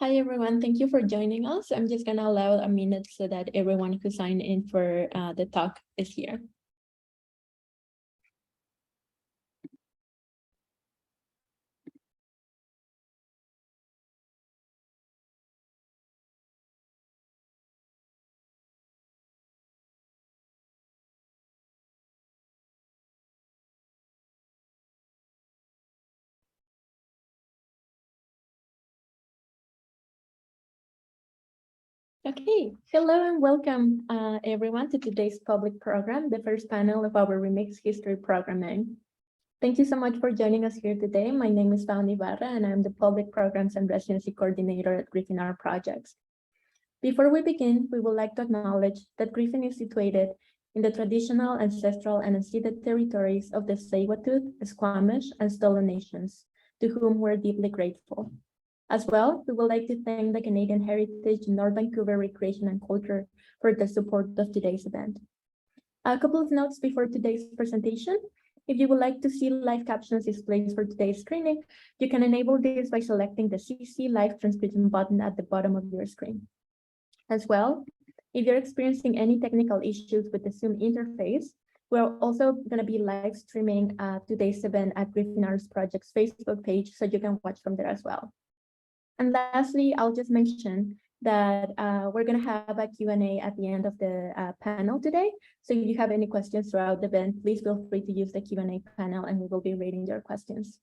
Hi, everyone. Thank you for joining us. I'm just going to allow a minute so that everyone who signed in for the talk is here. Okay, hello and welcome everyone to today's public program, the first panel of our Remixed History programming. Thank you so much for joining us here today. My name is Pauni Barra and I'm the Public Programs and Residency Coordinator at Griffin Art Projects. Before we begin, we would like to acknowledge that Griffin is situated in the traditional, ancestral, and unceded territories of the Tsleil-Waututh, Squamish, and Stolo nations, to whom we're deeply grateful. As well, we would like to thank the Canadian Heritage North Vancouver Recreation and Culture for the support of today's event. A couple of notes before today's presentation. If you would like to see live captions displayed for today's screening, you can enable this by selecting the CC Live Transcription button at the bottom of your screen. As well, if you're experiencing any technical issues with the Zoom interface, we're also going to be live streaming today's event at Griffin Arts Project's Facebook page, so you can watch from there as well. And lastly, I'll just mention that we're going to have a Q&A at the end of the panel today. So if you have any questions throughout the event, please feel free to use the Q&A panel and we will be reading your questions.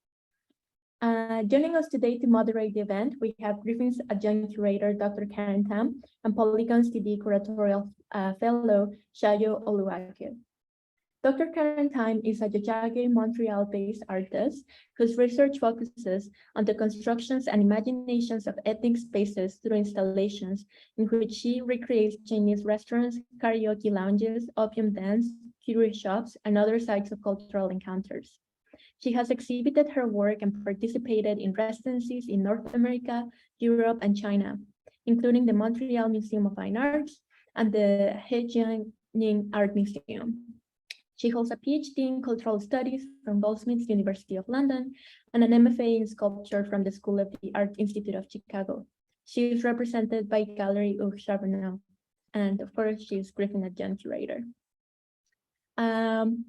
Joining us today to moderate the event, we have Griffin's Adjunct Curator, Dr. Karen Tam, and Polygon's TD Curatorial Fellow, Sayo Olowo-Ake. Dr. Karen Tam is a Jojage, Montreal-based artist whose research focuses on the constructions and imaginations of ethnic spaces through installations in which she recreates Chinese restaurants, karaoke lounges, opium dens, curious shops, and other sites of cultural encounters. She has exhibited her work and participated in residencies in North America, Europe, and China, including the Montreal Museum of Fine Arts and the Hejiang Art Museum. She holds a PhD in Cultural Studies from Goldsmiths University of London and an MFA in Sculpture from the School of the Art Institute of Chicago. She is represented by Gallery Charbonneau, and of course, she is Griffin Adjunct Curator. Oluwasayo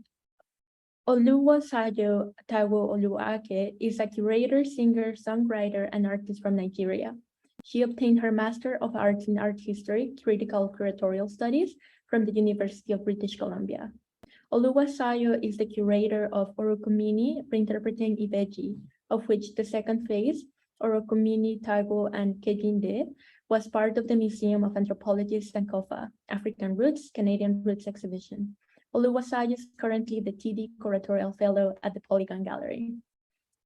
Olowo-Ake is a curator, singer, songwriter, and artist from Nigeria. She obtained her Master of Arts in Art History, Critical Curatorial Studies from the University of British Columbia. Oluwasayo is the curator of Orokumini, Reinterpreting Ibeji, of which the second phase, Orokumini, Taiwo, and Kejinde, was part of the Museum of Anthropology Sankofa, African Roots, Canadian Roots exhibition. Oluwasayo is currently the TD Curatorial Fellow at the Polygon Gallery.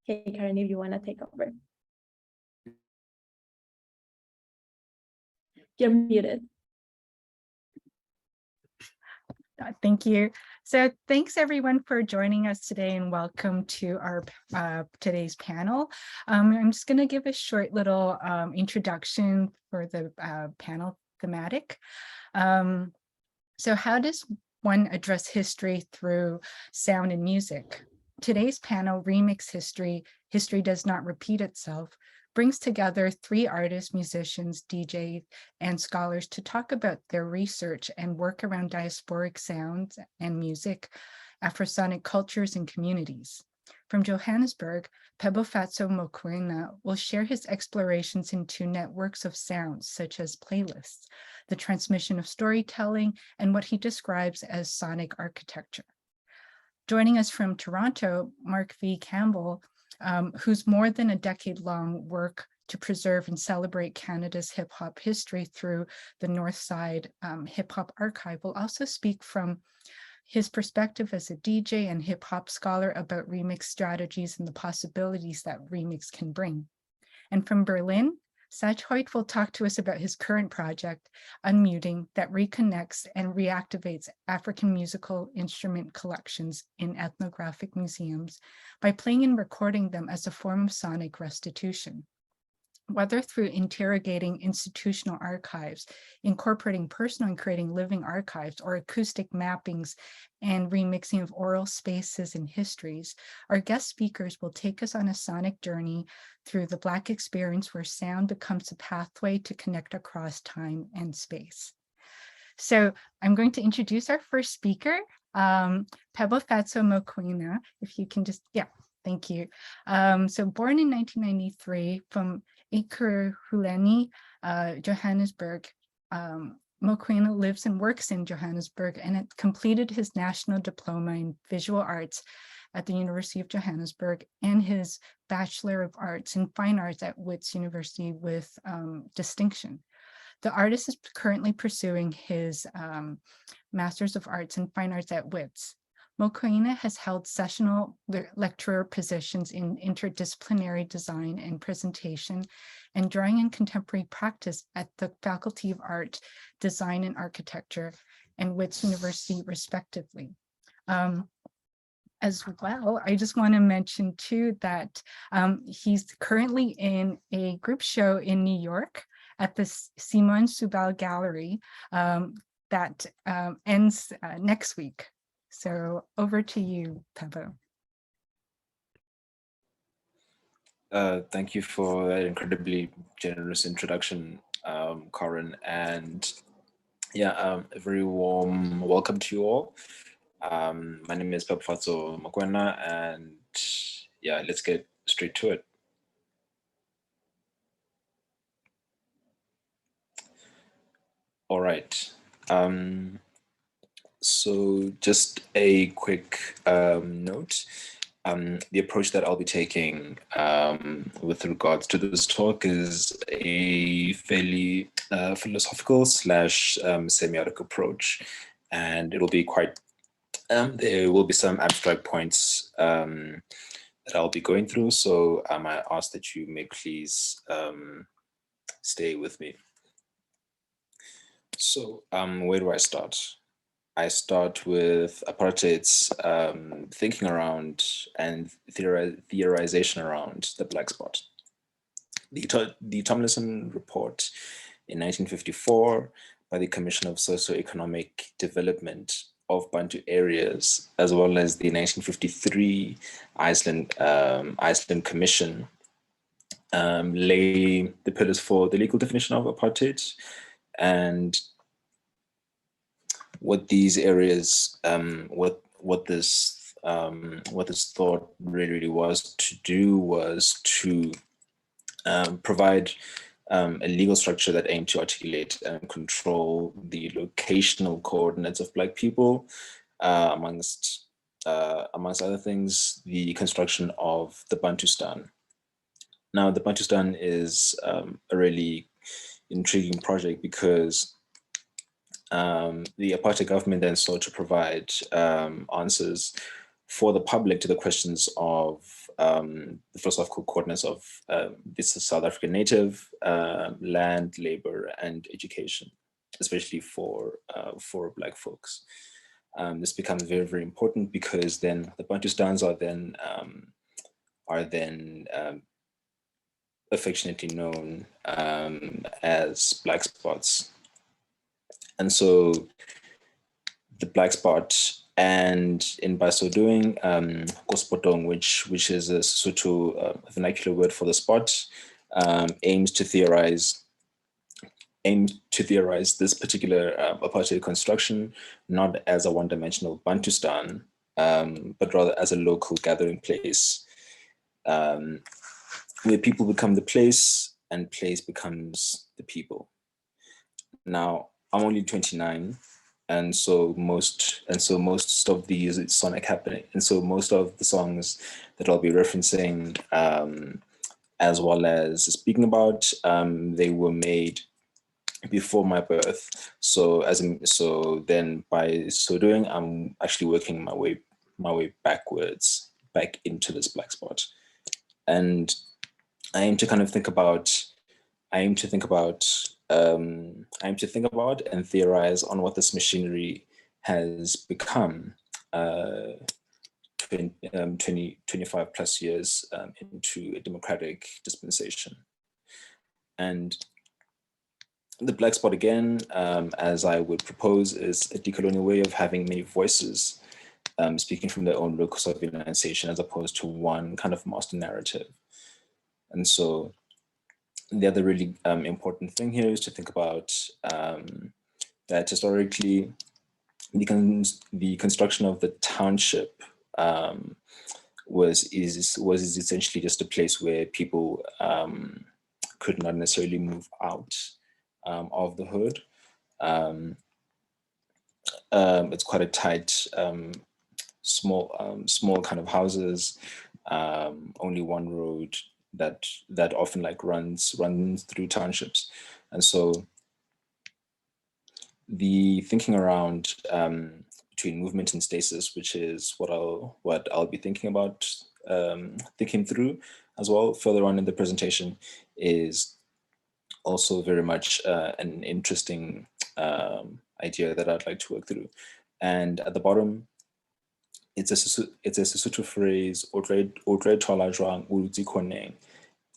Okay, Karen, if you want to take over. You're muted. Thank you. So thanks everyone for joining us today and welcome to our today's panel. I'm just going to give a short little introduction for the panel thematic. So how does one address history through sound and music? Today's panel, Remix History, History Does Not Repeat Itself, brings together 3 artists, musicians, DJs, and scholars to talk about their research and work around diasporic sounds and music, Afrosonic cultures and communities. From Johannesburg, Pebofatso Mokoena will share his explorations into networks of sounds, such as playlists, the transmission of storytelling, and what he describes as sonic architecture. Joining us from Toronto, Mark V. Campbell, whose more than a decade-long work to preserve and celebrate Canada's hip-hop history through the Northside Hip-Hop Archive, will also speak from his perspective as a DJ and hip-hop scholar about remix strategies and the possibilities that remix can bring. And from Berlin, Satch Hoyt will talk to us about his current project, Unmuting, that reconnects and reactivates African musical instrument collections in ethnographic museums by playing and recording them as a form of sonic restitution. whether through interrogating institutional archives, incorporating personal and creating living archives, or acoustic mappings and remixing of oral spaces and histories, our guest speakers will take us on a sonic journey through the Black experience where sound becomes a pathway to connect across time and space. So I'm going to introduce our first speaker, Pebofatso Mokoena, if you can just, yeah, thank you. So born in 1993 from Ekurhuleni, Johannesburg, Mokoena lives and works in Johannesburg and had completed his national diploma in visual arts at the University of Johannesburg and his Bachelor of Arts in Fine Arts at Wits University with distinction. The artist is currently pursuing his Masters of Arts in Fine Arts at Wits. Mokoena has held sessional lecturer positions in interdisciplinary design and presentation and drawing and contemporary practice at the Faculty of Art, Design and Architecture and Wits University, respectively. As well, I just want to mention too that he's currently in a group show in New York at the Simon Subal Gallery that ends next week. So over to you, Pebo. Thank you for that incredibly generous introduction, Corin. And yeah, a very warm welcome to you all. My name is Pebofatso Mokoena, and yeah, let's get straight to it. All right. So just a quick note. The approach that I'll be taking with regards to this talk is a fairly philosophical / semiotic approach, and it'll be quite, there will be some abstract points that I'll be going through, so I ask that you may please stay with me. So where do I start? I start with apartheid's thinking around and theorization around the black spot. The Tomlinson report in 1954 by the Commission of Socio-Economic Development of Bantu Areas, as well as the 1953 Iceland Commission, lay the pillars for the legal definition of apartheid. And what these areas, what this thought really was to do was to provide a legal structure that aimed to articulate and control the locational coordinates of Black people, amongst other things, the construction of the Bantustan. Now, the Bantustan is a really intriguing project because the apartheid government then sought to provide answers for the public to the questions of the philosophical coordinates of this South African native, land, labor, and education, especially for Black folks. This becomes very, very important because then the Bantustans are then affectionately known as black spots. And so the black spot, and in by so doing, Kospotong, which is a Sotho vernacular word for the spot, aims to theorize this particular apartheid construction, not as a one-dimensional Bantustan, but rather as a local gathering place, where people become the place and place becomes the people. Now, I'm only 29, and so most of these sonic happening, and so most of the songs that I'll be referencing, as well as speaking about, they were made before my birth. So then by so doing, I'm actually working my way backwards back into this black spot, and I aim to kind of think about and theorize on what this machinery has become 25 plus years into a democratic dispensation. And the black spot, again, as I would propose, is a decolonial way of having many voices speaking from their own locus of enunciation, as opposed to one kind of master narrative. And so the other really important thing here is to think about that historically, the construction of the township was essentially just a place where people could not necessarily move out of the hood. It's quite a tight, small kind of houses, only one road that often like runs through townships. And so the thinking around between movement and stasis, which is what I'll be thinking about, thinking through as well further on in the presentation, is also very much an interesting idea that I'd like to work through. And at the bottom, it's a Sesotho phrase,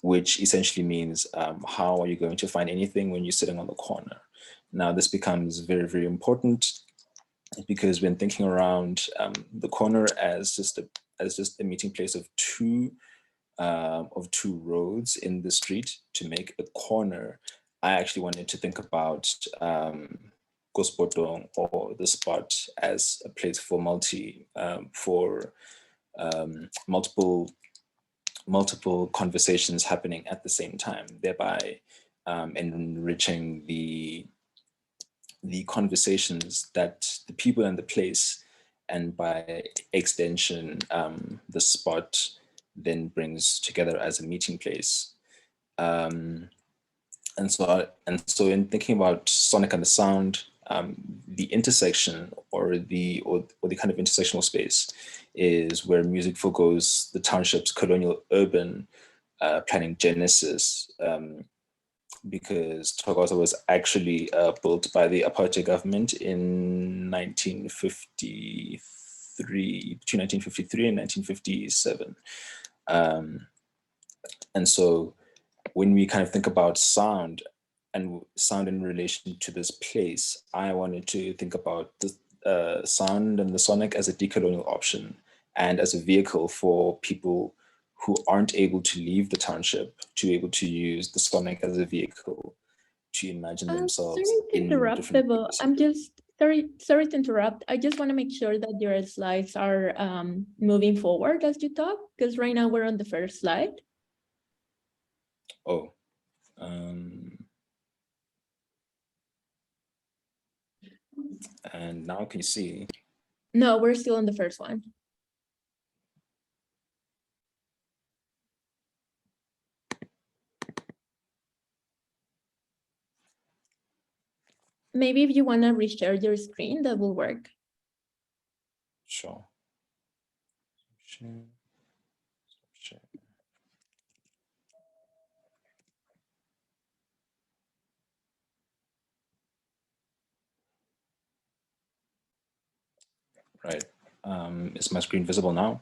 which essentially means how are you going to find anything when you're sitting on the corner? Now, this becomes very, very important because when thinking around the corner as just a meeting place of two roads in the street to make a corner, I actually wanted to think about Gospotong, or the spot, as a place for multiple conversations happening at the same time, thereby enriching the conversations that the people and the place, and by extension, the spot, then brings together as a meeting place. And so in thinking about sonic and the sound, the intersection or the kind of intersectional space is where music forgoes the township's colonial urban planning genesis, because Thokoza was actually built by the apartheid government in 1953, between 1953 and 1957. And so when we kind of think about sound and sound in relation to this place, I wanted to think about the sound and the sonic as a decolonial option and as a vehicle for people who aren't able to leave the township to be able to use the sonic as a vehicle to imagine themselves in different ways. I'm just sorry to interrupt. I just want to make sure that your slides are moving forward as you talk, because right now we're on the first slide. Oh. And now can you see? No, we're still on the first one. Maybe if you want to reshare your screen, that will work. Sure. Share. Right. Is my screen visible now?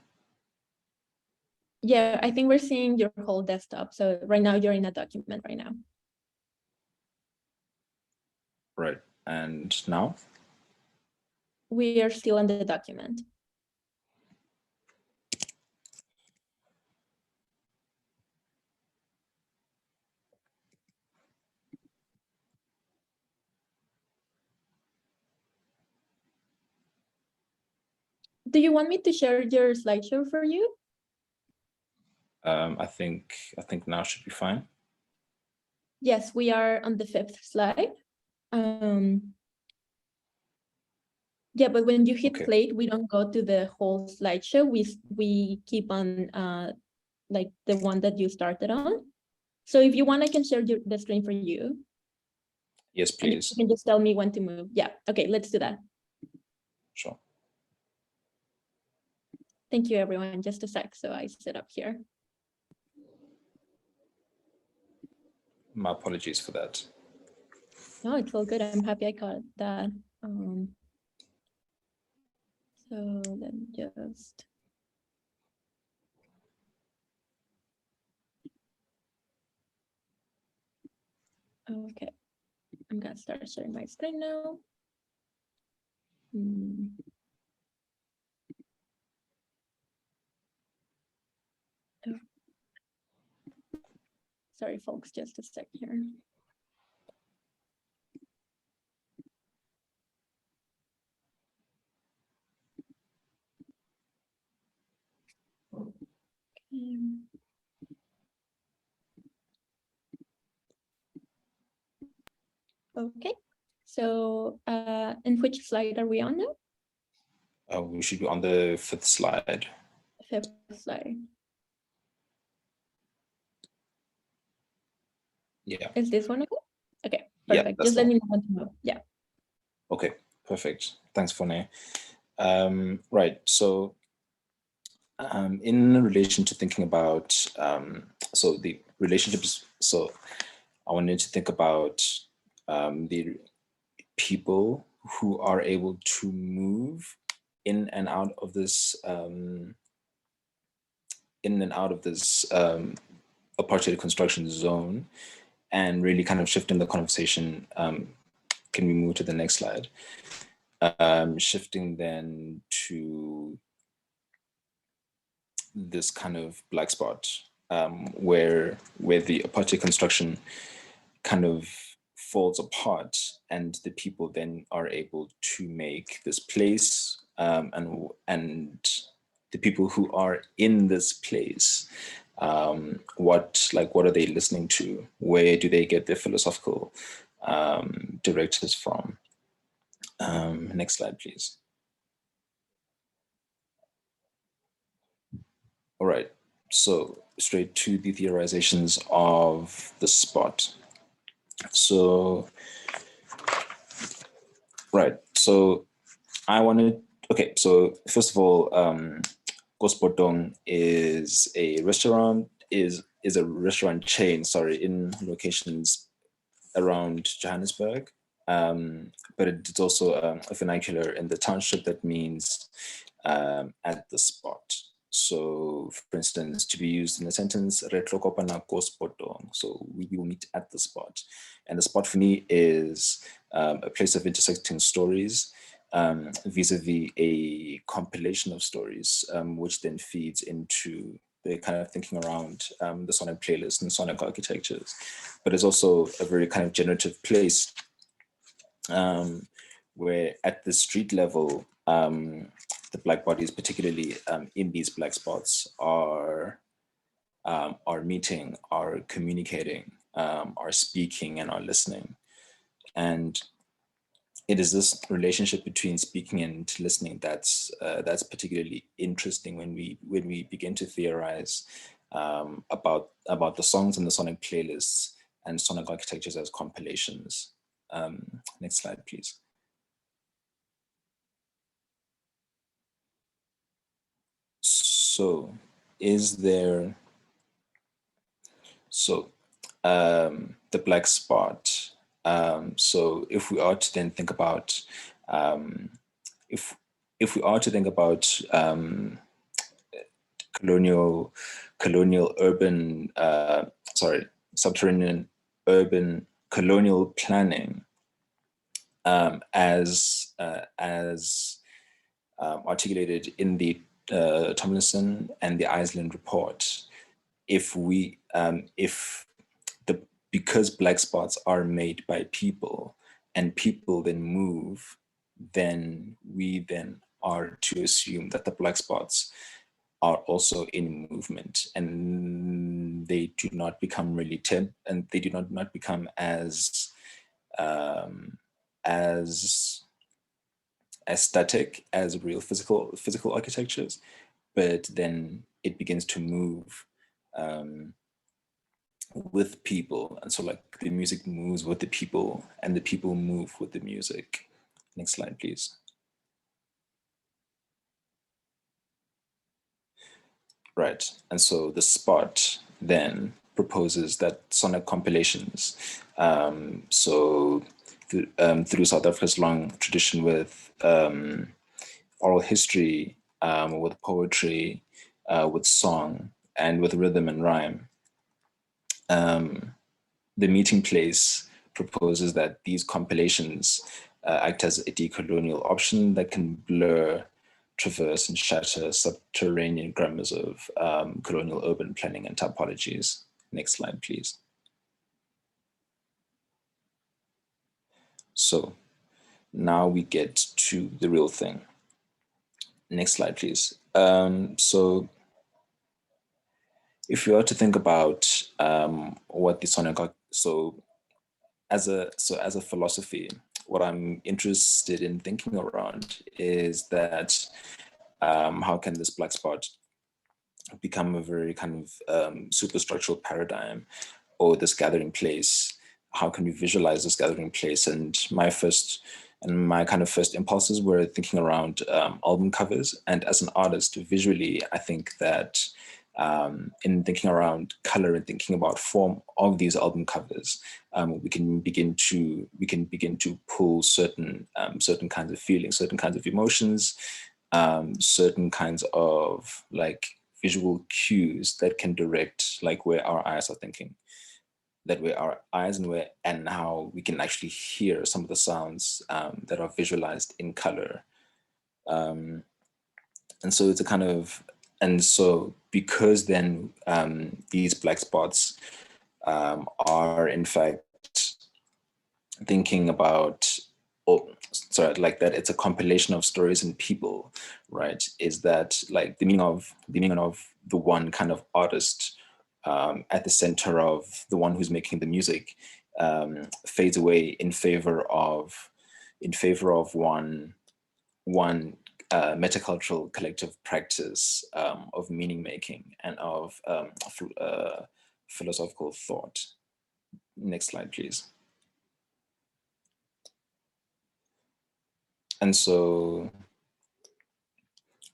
Yeah, I think we're seeing your whole desktop. So right now you're in a document right now. Right. And now? We are still in the document. Do you want me to share your slideshow for you? I think now should be fine. Yes, we are on the 5th slide. Yeah, but when you hit play, we don't go to the whole slideshow. We keep on like the one that you started on. So if you want, I can share the screen for you. Yes, please. You can just tell me when to move. Yeah, okay, let's do that. Sure. Thank you, everyone. Just a sec, so I sit up here. My apologies for that. No, it's all good. I'm happy I caught that. So let me just. Okay, I'm gonna start sharing my screen now. Oh. Sorry, folks, just a sec here. Okay, so in which slide are we on now? We should be on the 5th slide. 5th slide. Yeah. Is this one okay? Okay, Yeah, perfect. that's Just let fine. me know when to move. Yeah. Okay, perfect. Thanks, Fone. Right, so in relation to thinking about, so the relationships, so I wanted to think about the people who are able to move in and out of this apartheid construction zone, and really kind of shifting the conversation. Can we move to the next slide? Shifting then to this kind of black spot where the apartheid construction kind of falls apart, and the people then are able to make this place, and the people who are in this place, what are they listening to? Where do they get their philosophical directives from? Next slide, please. All right, so straight to the theorizations of the spot. So, right, so I wanted, okay, so first of all, Gospotong is a restaurant, is a restaurant chain, sorry, in locations around Johannesburg. But it's also a vernacular in the township that means at the spot. So, for instance, to be used in a sentence, "Re tlo kopana ko spotong," so we will meet at the spot. And the spot for me is a place of intersecting stories, vis-a-vis a compilation of stories, which then feeds into the kind of thinking around the sonic playlist and sonic architectures. But it's also a very kind of generative place where at the street level, the black bodies, particularly in these black spots, are meeting, are communicating, are speaking, and are listening. And it is this relationship between speaking and listening that's particularly interesting when we begin to theorize about the songs and the sonic playlists and sonic architectures as compilations. Next slide, please. So, the black spot. So, if we are to then think about, if we are to think about colonial urban, subterranean urban colonial planning, as articulated in the Tomlinson and the Iceland report, because black spots are made by people and people then move, then we then are to assume that the black spots are also in movement, and they do not become really and they do not become as static as real physical architectures, but then it begins to move with people. And so like the music moves with the people and the people move with the music. Next slide, please. Right, and so the spot then proposes that sonic compilations, so through South Africa's long tradition with oral history, with poetry, with song, and with rhythm and rhyme, the meeting place proposes that these compilations act as a decolonial option that can blur, traverse, and shatter subterranean grammars of colonial urban planning and typologies. Next slide, please. So now we get to the real thing. Next slide, please. So if you are to think about what the sonic, as a philosophy, what I'm interested in thinking around is that how can this black spot become a very kind of superstructural paradigm, or this gathering place? How can we visualize this gathering place? And my kind of first impulses were thinking around album covers. And as an artist, visually, I think that in thinking around color and thinking about form of these album covers, we can begin to pull certain kinds of feelings, certain kinds of emotions, certain kinds of like visual cues that can direct like where our eyes are thinking, that way our eyes and how we can actually hear some of the sounds that are visualized in color. And so it's a kind of, and so because then these black spots are in fact thinking about, like that it's a compilation of stories and people, right? Is that like the meaning of the one kind of artist at the center of the one who's making the music fades away in favor of one metacultural collective practice of meaning making and of philosophical thought. Next slide, please. And so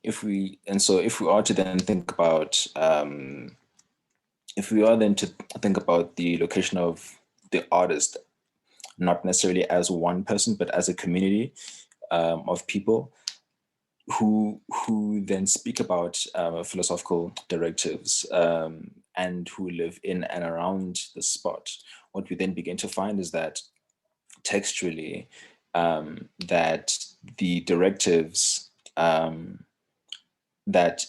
if we are to then think about the location of the artist, not necessarily as one person, but as a community of people who then speak about philosophical directives and who live in and around the spot, what we then begin to find is that textually, that the directives that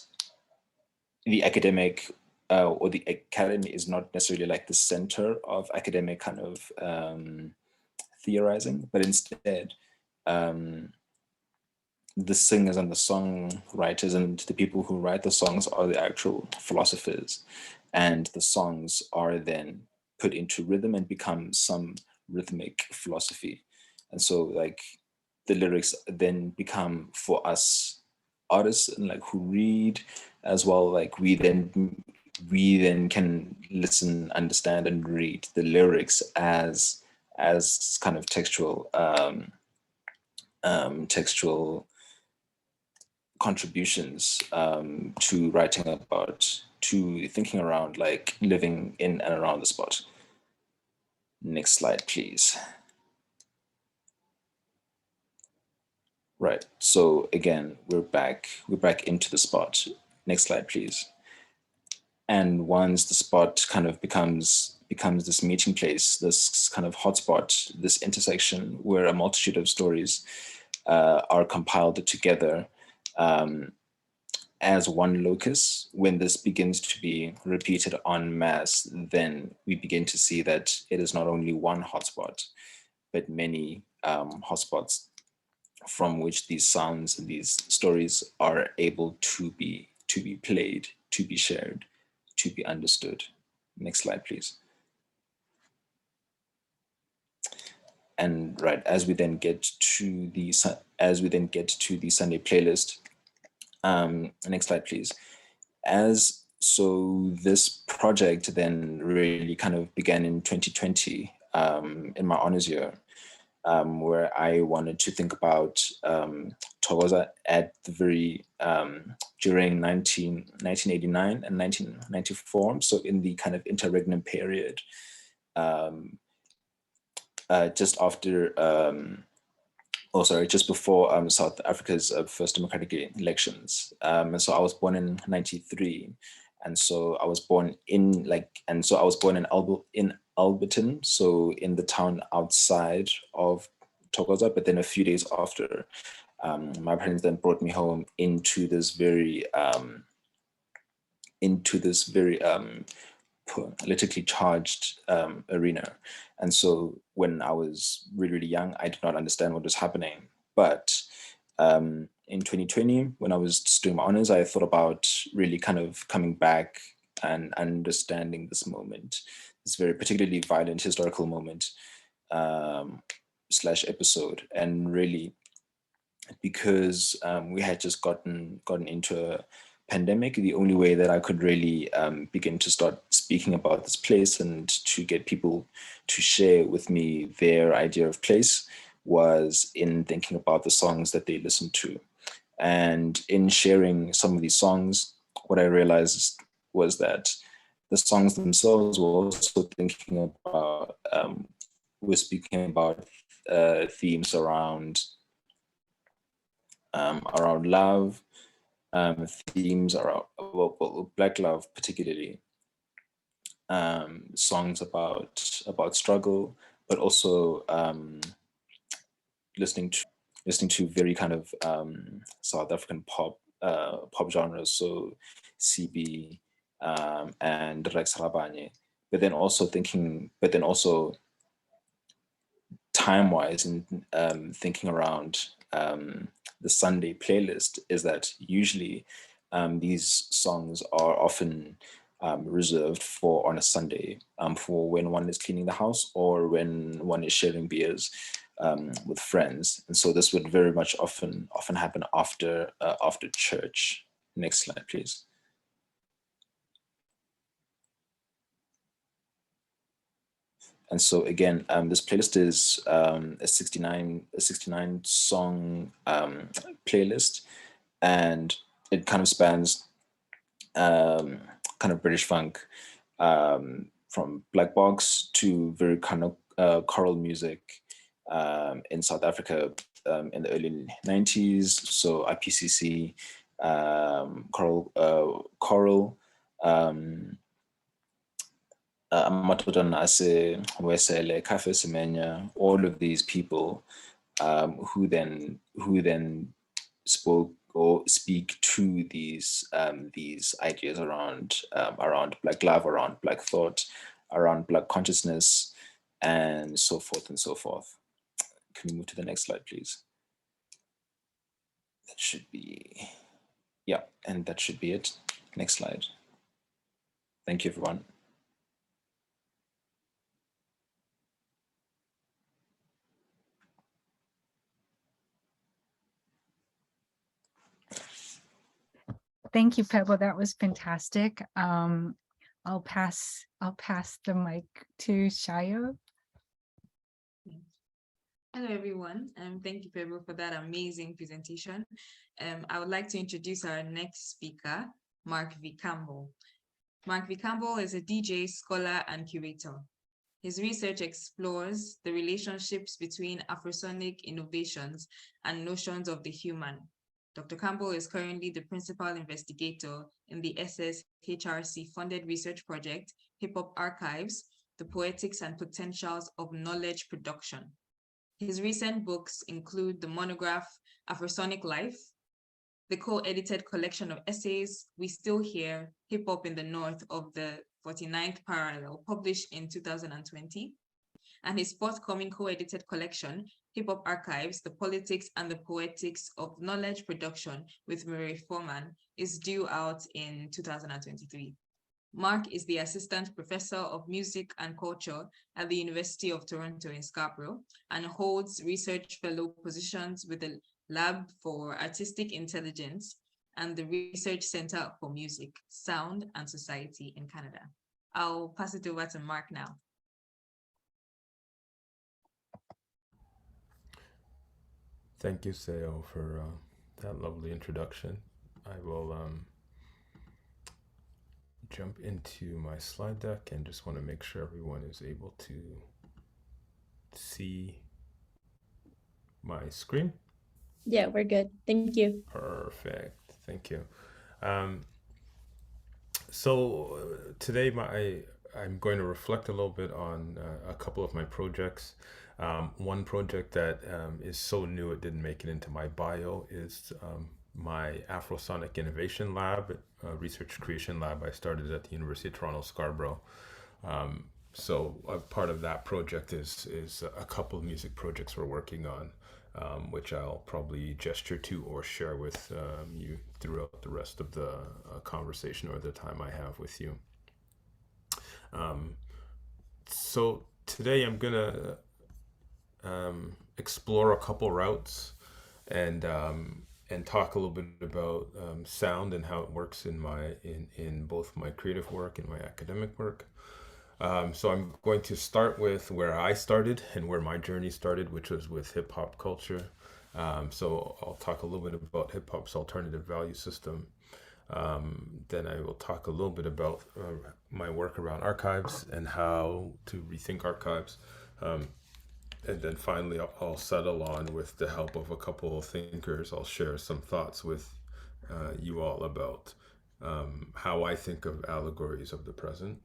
the academic or the academy is not necessarily like the center of academic kind of theorizing, but instead the singers and the songwriters and the people who write the songs are the actual philosophers, and the songs are then put into rhythm and become some rhythmic philosophy. And so like the lyrics then become for us artists and like who read as well, like we then can listen, understand, and read the lyrics as kind of textual contributions to writing about, to thinking around like living in and around the spot. Next slide, please. Right, so again, we're back into the spot. Next slide, please. And once the spot kind of becomes this meeting place, this kind of hotspot, this intersection where a multitude of stories are compiled together as one locus, when this begins to be repeated en masse, then we begin to see that it is not only one hotspot, but many hotspots from which these sounds and these stories are able to be played, to be shared, to be understood. Next slide, please. And right, as we then get to the Sunday playlist, next slide, please. So this project then really kind of began in 2020 in my honors year, where I wanted to think about Thokoza at the very during 1989 and 1994. So in the kind of interregnum period, just before South Africa's first democratic elections. And so I was born in 93. And so I was born in Alberton, so in the town outside of Thokoza. But then a few days after, my parents then brought me home into this very politically charged arena. And so when I was really, really young, I did not understand what was happening. But in 2020, when I was just doing my honors, I thought about really kind of coming back and understanding this moment, this very particularly violent historical moment / episode. And really, because we had just gotten into a pandemic, the only way that I could really begin to start speaking about this place and to get people to share with me their idea of place was in thinking about the songs that they listened to. And in sharing some of these songs, what I realized was that the songs themselves were also thinking about, we're speaking about themes around love, themes around Black love particularly, songs about struggle, but also listening to very kind of South African pop genres, so CB and Rex Rabanye, but then also time-wise and thinking around the Sunday playlist is that usually these songs are often reserved for on a Sunday, for when one is cleaning the house or when one is sharing beers with friends. And so this would very much often happen after church. Next slide, please. And so again, this playlist is a 69 song playlist, and it kind of spans kind of British funk, from black box to very kind of choral music in South Africa in the early 90s. So IPCC, choral. Amatodana Ase, Wesele, Cafe Semenya, all of these people who then spoke or speak to these ideas around Black love, around Black thought, around Black consciousness, and so forth and so forth. Can we move to the next slide, please? That should be, yeah, and that should be it. Next slide. Thank you, everyone. Thank you, Pebo. That was fantastic. I'll pass the mic to Shayo. Hello, everyone. Thank you, Pebo, for that amazing presentation. I would like to introduce our next speaker, Mark V. Campbell. Mark V. Campbell is a DJ, scholar, and curator. His research explores the relationships between Afrosonic innovations and notions of the human. Dr. Campbell is currently the principal investigator in the SSHRC-funded research project, Hip Hop Archives, The Poetics and Potentials of Knowledge Production. His recent books include the monograph Afrosonic Life, the co-edited collection of essays, We Still Hear, Hip Hop in the North of the 49th Parallel, published in 2020, and his forthcoming co-edited collection, Hip Hop Archives, The Politics and the Poetics of Knowledge Production with Murray Foreman, is due out in 2023. Mark is the Assistant Professor of Music and Culture at the University of Toronto in Scarborough and holds research fellow positions with the Lab for Artistic Intelligence and the Research Center for Music, Sound and Society in Canada. I'll pass it over to Mark now. Thank you, Sayo, for that lovely introduction. I will jump into my slide deck and just want to make sure everyone is able to see my screen. Yeah, we're good. Thank you. Perfect. Thank you. Today I'm going to reflect a little bit on a couple of my projects. One project that is so new it didn't make it into my bio is my Afrosonic Innovation Lab, research creation lab I started at the University of Toronto Scarborough. So a part of that project is a couple of music projects we're working on, which I'll probably gesture to or share with you throughout the rest of the conversation or the time I have with you. So today I'm gonna explore a couple routes and talk a little bit about sound and how it works in both my creative work and my academic work. So I'm going to start with where I started and where my journey started, which was with hip hop culture. So I'll talk a little bit about hip hop's alternative value system. Then I will talk a little bit about my work around archives and how to rethink archives. And then finally, I'll settle on, with the help of a couple of thinkers, I'll share some thoughts with you all about how I think of allegories of the present.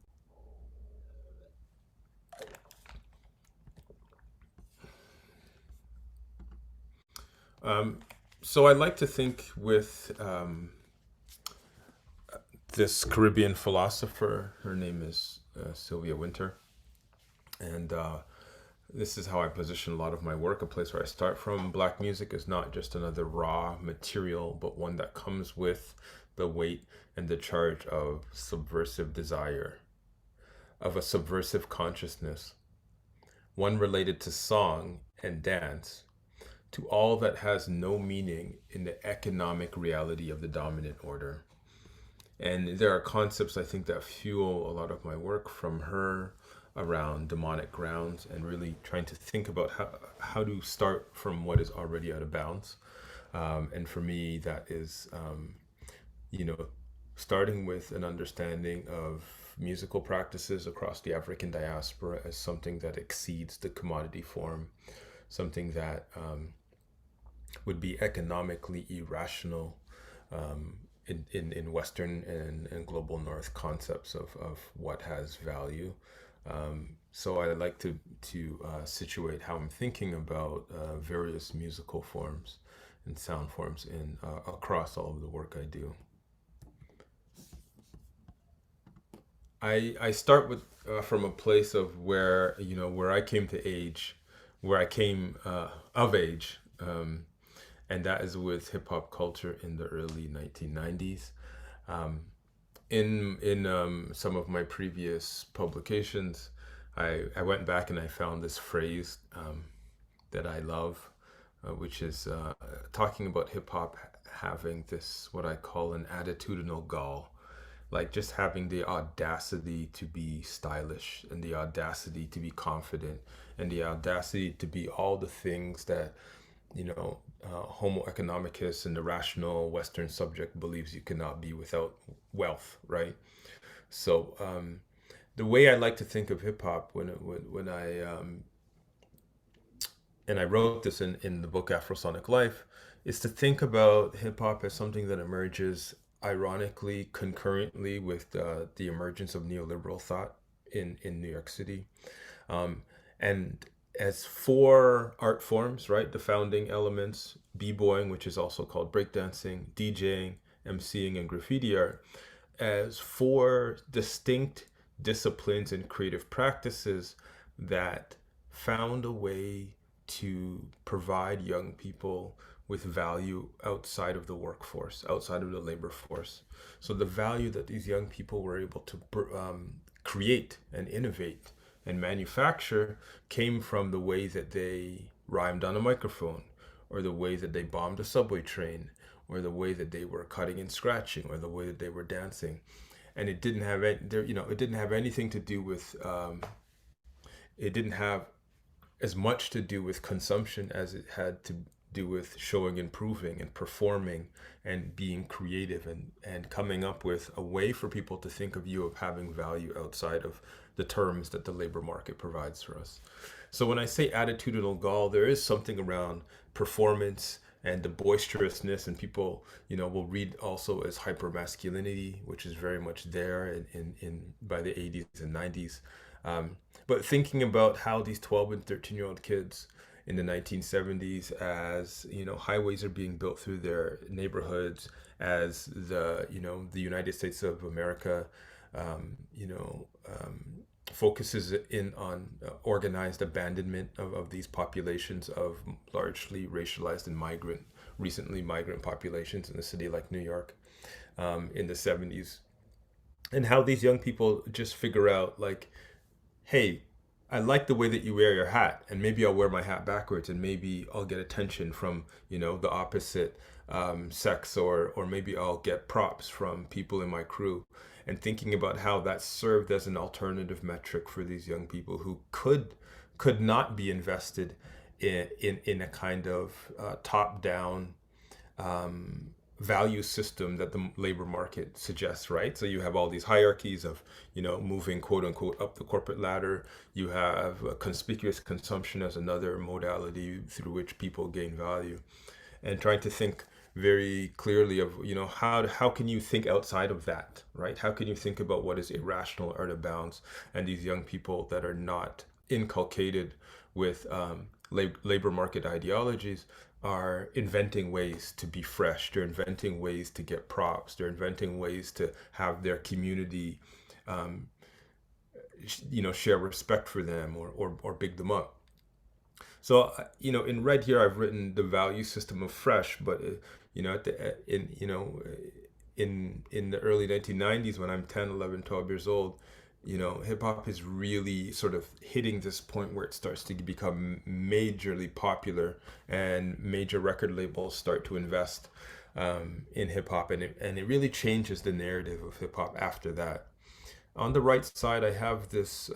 So I like to think with this Caribbean philosopher. Her name is Sylvia Wynter. And this is how I position a lot of my work, a place where I start from. Black music is not just another raw material, but one that comes with the weight and the charge of subversive desire, of a subversive consciousness, one related to song and dance, to all that has no meaning in the economic reality of the dominant order. And there are concepts, I think, that fuel a lot of my work from her around demonic grounds, and really trying to think about how to start from what is already out of bounds. And for me, that is, starting with an understanding of musical practices across the African diaspora as something that exceeds the commodity form, something that would be economically irrational in Western and global North concepts of what has value. So I like to situate how I'm thinking about various musical forms and sound forms across all of the work I do. I start with from a place of where I came to age, where I came of age. And that is with hip hop culture in the early 1990s. In some of my previous publications, I went back and I found this phrase that I love, which is talking about hip hop having this, what I call an attitudinal gall, like just having the audacity to be stylish and the audacity to be confident and the audacity to be all the things that Homo economicus and the rational Western subject believes you cannot be without wealth, right? So the way I like to think of hip hop when I and I wrote this in the book Afrosonic Life, is to think about hip hop as something that emerges ironically concurrently with the emergence of neoliberal thought in New York City, and as four art forms, right? The founding elements: b-boying, which is also called breakdancing, DJing, MCing, and graffiti art, as four distinct disciplines and creative practices that found a way to provide young people with value outside of the workforce, outside of the labor force. So the value that these young people were able to create and innovate and manufacture came from the way that they rhymed on a microphone, or the way that they bombed a subway train, or the way that they were cutting and scratching, or the way that they were dancing. And it didn't have it didn't have anything to do with it didn't have as much to do with consumption as it had to do with showing and proving and performing and being creative and coming up with a way for people to think of you of having value outside of the terms that the labor market provides for us. So when I say attitudinal gall, there is something around performance and the boisterousness, and people, will read also as hyper masculinity, which is very much there in by the 80s and 90s. But thinking about how these 12 and 13-year-old kids in the 1970s, as highways are being built through their neighborhoods, as the United States of America focuses in on organized abandonment of these populations of largely racialized and recently migrant populations in a city like New York in the 70s, and how these young people just figure out, like, hey, I like the way that you wear your hat, and maybe I'll wear my hat backwards, and maybe I'll get attention from the opposite sex, or maybe I'll get props from people in my crew. And thinking about how that served as an alternative metric for these young people who could not be invested in a kind of top-down value system that the labor market suggests, right? So you have all these hierarchies of, moving quote unquote up the corporate ladder. You have conspicuous consumption as another modality through which people gain value, and trying to think very clearly of, how can you think outside of that, right? How can you think about what is irrational or out of bounds? And these young people that are not inculcated with labor market ideologies are inventing ways to be fresh. They're inventing ways to get props. They're inventing ways to have their community, share respect for them or big them up. So, in red here, I've written the value system of fresh, but, in the early 1990s, when I'm 10, 11, 12 years old, hip hop is really sort of hitting this point where it starts to become majorly popular, and major record labels start to invest in hip hop, and it really changes the narrative of hip hop after that. On the right side, I have this,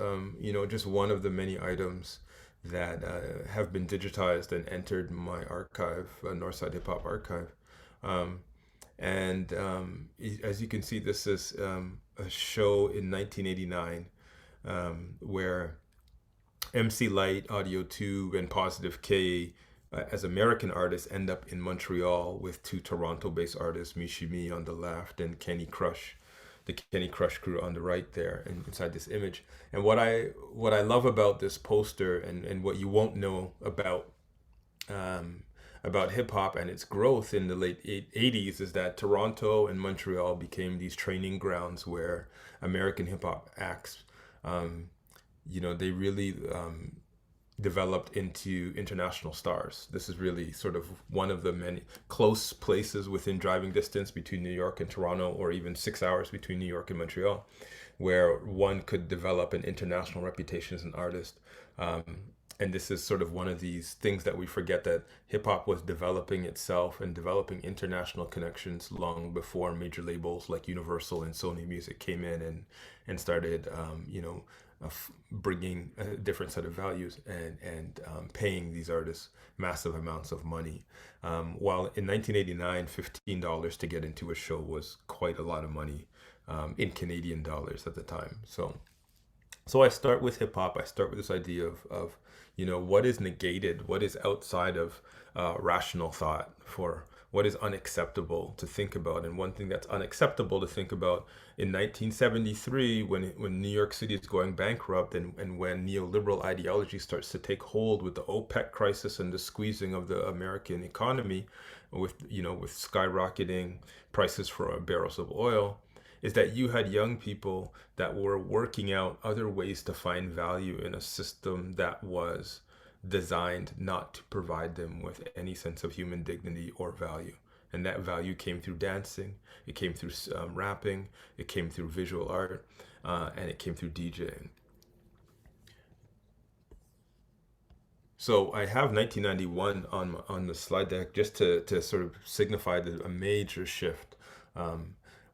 just one of the many items that have been digitized and entered my archive, Northside Hip Hop Archive. As you can see, this is a show in 1989 where MC Light, Audio 2, and Positive K as American artists end up in Montreal with two Toronto-based artists, Mishimi on the left and Kenny Crush, the Kenny Crush crew on the right there inside this image. And what I love about this poster, and what you won't know about hip hop and its growth in the late 80s, is that Toronto and Montreal became these training grounds where American hip hop acts, they really developed into international stars. This is really sort of one of the many close places within driving distance between New York and Toronto, or even 6 hours between New York and Montreal, where one could develop an international reputation as an artist. And this is sort of one of these things that we forget, that hip hop was developing itself and developing international connections long before major labels like Universal and Sony Music came in and started, bringing a different set of values and paying these artists massive amounts of money. While in 1989, $15 to get into a show was quite a lot of money in Canadian dollars at the time. So I start with hip hop. I start with this idea of what is negated, what is outside of rational thought, for what is unacceptable to think about. And one thing that's unacceptable to think about in 1973, when New York City is going bankrupt, and when neoliberal ideology starts to take hold with the OPEC crisis and the squeezing of the American economy, with skyrocketing prices for barrels of oil, is that you had young people that were working out other ways to find value in a system that was designed not to provide them with any sense of human dignity or value. And that value came through dancing, it came through rapping, it came through visual art, and it came through DJing. So I have 1991 on the slide deck just to sort of signify a major shift.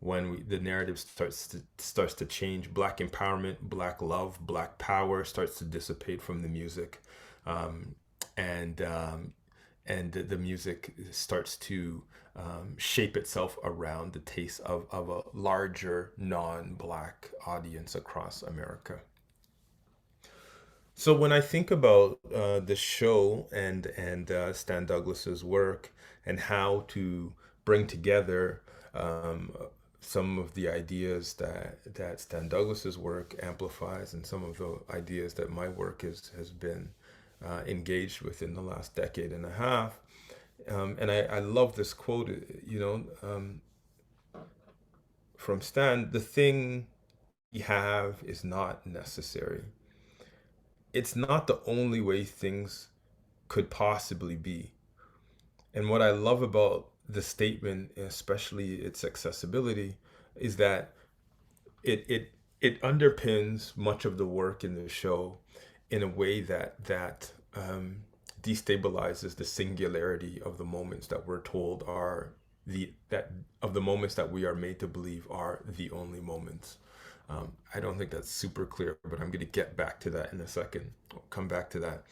When the narrative starts to change, Black empowerment, Black love, Black power starts to dissipate from the music, and the music starts to shape itself around the taste of a larger non-Black audience across America. So when I think about the show and Stan Douglas's work and how to bring together some of the ideas that Stan Douglas's work amplifies and some of the ideas that my work has been engaged with in the last decade and a half. And I love this quote, from Stan: "The thing we have is not necessary. It's not the only way things could possibly be." And what I love about the statement, especially its accessibility, is that it underpins much of the work in the show in a way that destabilizes the singularity of the moments that we're told are the moments that we are made to believe are the only moments. I don't think that's super clear, but I'm going to get back to that in a second. I'll come back to that.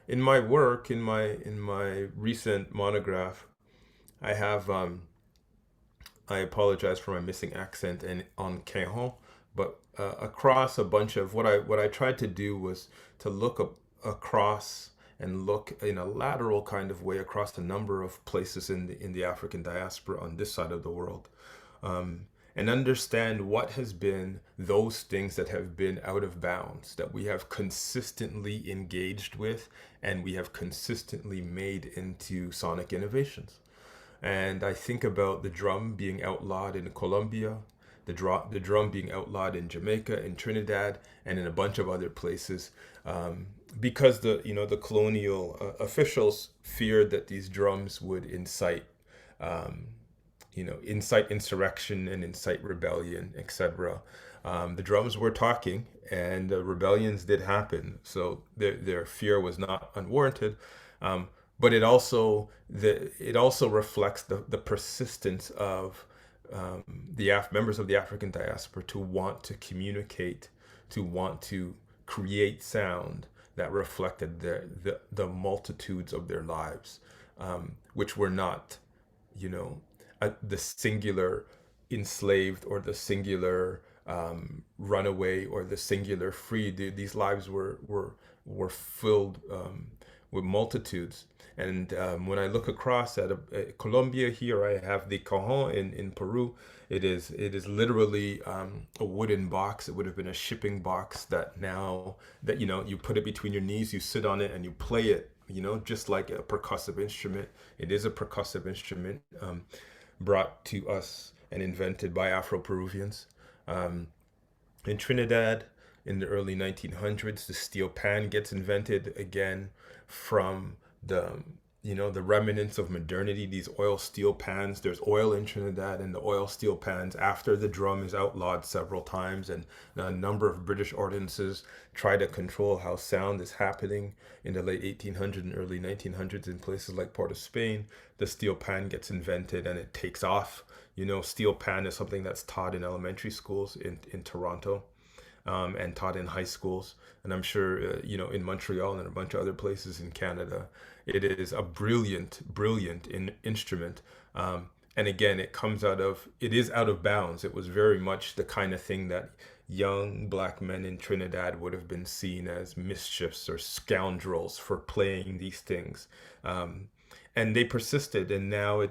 In my work, in my recent monograph, I have I apologize for my missing accent and on Cajon, but across a bunch of what I tried to do was to look up across and look in a lateral kind of way across a number of places in the African diaspora on this side of the world, and understand what has been those things that have been out of bounds, that we have consistently engaged with and we have consistently made into sonic innovations. And I think about the drum being outlawed in Colombia, the drum being outlawed in Jamaica, in Trinidad, and in a bunch of other places, because the colonial officials feared that these drums would incite insurrection and incite rebellion, etc. The drums were talking, and rebellions did happen. So their fear was not unwarranted. But it also reflects the persistence of the members of the African diaspora to want to communicate, to want to create sound that reflected the multitudes of their lives, which were not, the singular enslaved or the singular runaway or the singular free. These lives were filled with multitudes. And when I look across at Colombia, here I have the cajon in Peru. It is literally a wooden box. It would have been a shipping box that you put it between your knees, you sit on it, and you play it. Just like a percussive instrument. It is a percussive instrument brought to us and invented by Afro-Peruvians. In Trinidad, in the early 1900s, the steel pan gets invented again from the remnants of modernity, these oil steel pans. There's oil in Trinidad, and the oil steel pans, after the drum is outlawed several times, and a number of British ordinances try to control how sound is happening in the late 1800s and early 1900s in places like Port of Spain. The steel pan gets invented and it takes off. Steel pan is something that's taught in elementary schools in Toronto. And taught in high schools, and I'm sure in Montreal and a bunch of other places in Canada. It is a brilliant instrument, and again, it is out of bounds. It was very much the kind of thing that young Black men in Trinidad would have been seen as mischiefs or scoundrels for playing these things, and they persisted, and now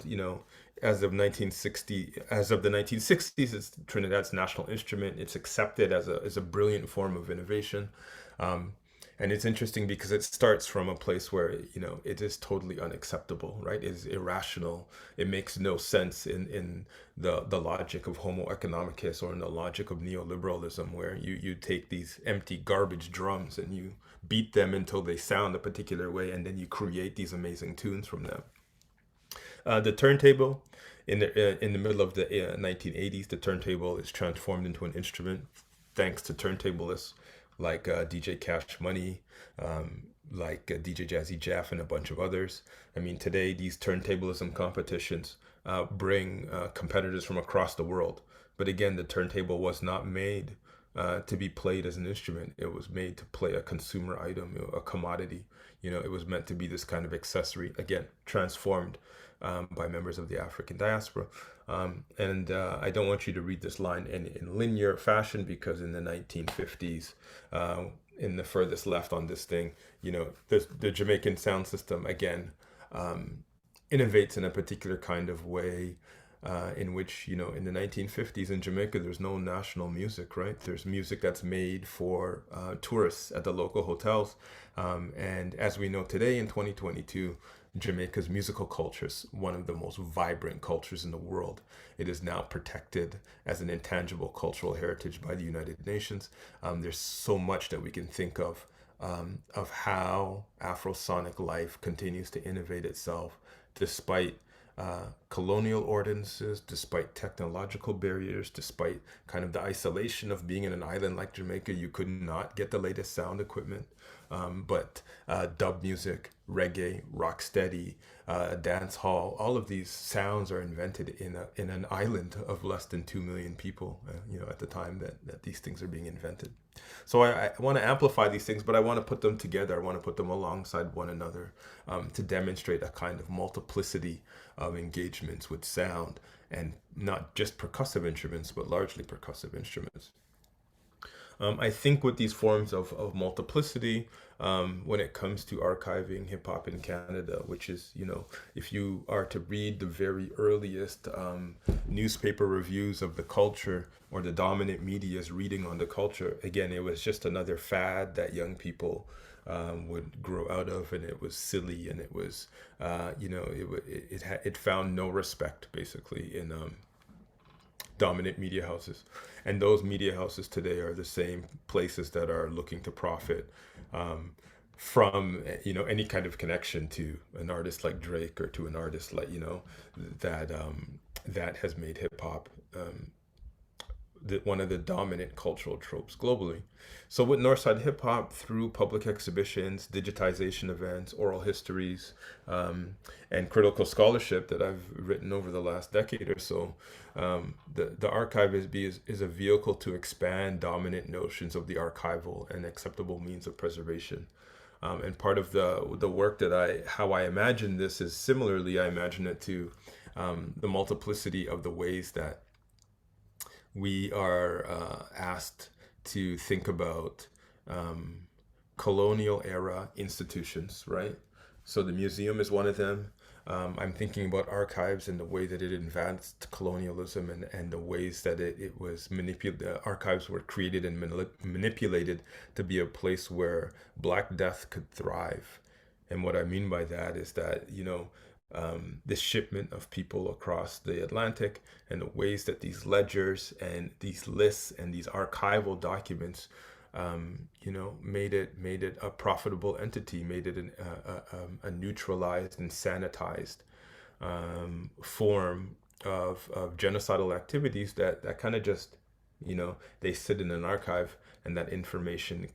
as of the 1960s, it's Trinidad's national instrument. It's accepted as a brilliant form of innovation. And it's interesting because it starts from a place where, it is totally unacceptable, right? It is irrational. It makes no sense in the logic of Homo economicus or in the logic of neoliberalism, where you take these empty garbage drums and you beat them until they sound a particular way, and then you create these amazing tunes from them. The turntable, in the middle of the 1980s, the turntable is transformed into an instrument thanks to turntablists like DJ Cash Money, like DJ Jazzy Jeff, and a bunch of others. I mean, today these turntablism competitions bring competitors from across the world. But again, the turntable was not made to be played as an instrument. It was made to play a consumer item, a commodity. It was meant to be this kind of accessory, again, transformed by members of the African diaspora. And I don't want you to read this line in linear fashion, because in the 1950s, in the furthest left on this thing, you know, the Jamaican sound system again innovates in a particular kind of way, in which, you know, in the 1950s in Jamaica, there's no national music, right? There's music that's made for tourists at the local hotels. And as we know today in 2022, Jamaica's musical culture is one of the most vibrant cultures in the world. It is now protected as an intangible cultural heritage by the United Nations. There's so much that we can think of how Afrosonic life continues to innovate itself despite colonial ordinances, despite technological barriers, despite kind of the isolation of being in an island like Jamaica. You could not get the latest sound equipment, but dub music, reggae, rocksteady, dance hall, all of these sounds are invented in an island of less than 2 million people, you know, at the time that these things are being invented. So I want to amplify these things, but I want to put them together. I want to put them alongside one another to demonstrate a kind of multiplicity of engagements with sound, and not just percussive instruments, but largely percussive instruments. I think with these forms of multiplicity, when it comes to archiving hip hop in Canada, which is, you know, if you are to read the very earliest newspaper reviews of the culture, or the dominant media's reading on the culture, again, it was just another fad that young people would grow out of, and it was silly, and it was, you know, it found no respect basically in dominant media houses. And those media houses today are the same places that are looking to profit from, you know, any kind of connection to an artist like Drake, or to an artist like, you know, that has made hip hop one of the dominant cultural tropes globally. So with Northside Hip Hop, through public exhibitions, digitization events, oral histories, and critical scholarship that I've written over the last decade or so, the archive is a vehicle to expand dominant notions of the archival and acceptable means of preservation. And part of the work how I imagine this is, similarly, I imagine it to the multiplicity of the ways that we are asked to think about colonial era institutions, right? So the museum is one of them. I'm thinking about archives and the way that it advanced colonialism, and the ways that it was manipulated. Archives were created and manipulated to be a place where Black Death could thrive. And what I mean by that is that, you know, this shipment of people across the Atlantic, and the ways that these ledgers and these lists and these archival documents, you know, made it a profitable entity, made it a neutralized and sanitized form of genocidal activities that kind of just, you know, they sit in an archive, and that information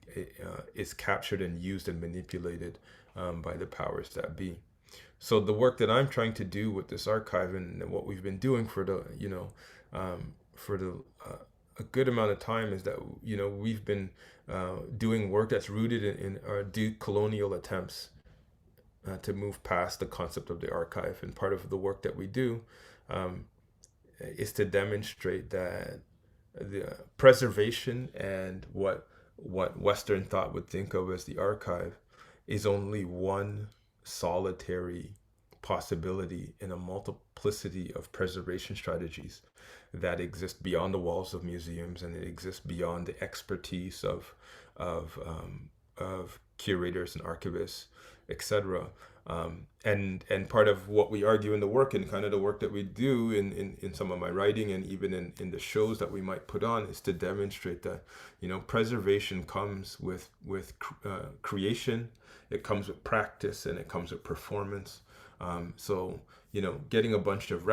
is captured and used and manipulated by the powers that be. So the work that I'm trying to do with this archive, and what we've been doing for the, you know, a good amount of time, is that, you know, we've been doing work that's rooted in our decolonial attempts to move past the concept of the archive. And part of the work that we do is to demonstrate that the preservation and what Western thought would think of as the archive is only one solitary possibility in a multiplicity of preservation strategies that exist beyond the walls of museums, and it exists beyond the expertise of curators and archivists, etc. And part of what we argue in the work, and kind of the work that we do in some of my writing, and even in the shows that we might put on, is to demonstrate that, you know, preservation comes with creation, it comes with practice, and it comes with performance. So, you know, getting a bunch of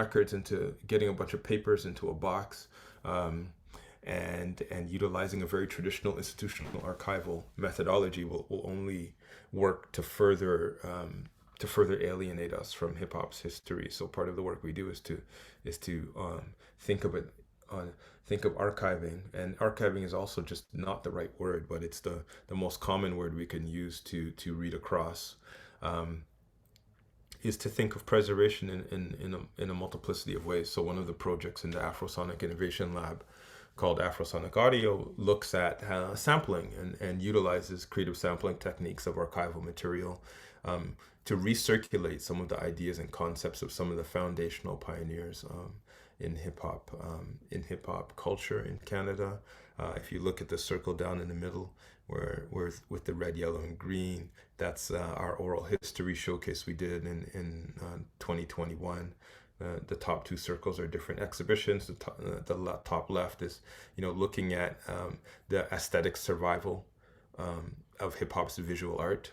papers into a box, and utilizing a very traditional institutional archival methodology will only work to further alienate us from hip hop's history. So part of the work we do is to think of archiving, and archiving is also just not the right word, but it's the most common word we can use to read across, is to think of preservation in a multiplicity of ways. So one of the projects in the Afrosonic Innovation Lab called Afrosonic Audio looks at sampling and utilizes creative sampling techniques of archival material to recirculate some of the ideas and concepts of some of the foundational pioneers in hip hop culture in Canada. If you look at the circle down in the middle, where with the red, yellow, and green, that's our oral history showcase we did in 2021. The top two circles are different exhibitions. The top left is, looking at the aesthetic survival of hip hop's visual art,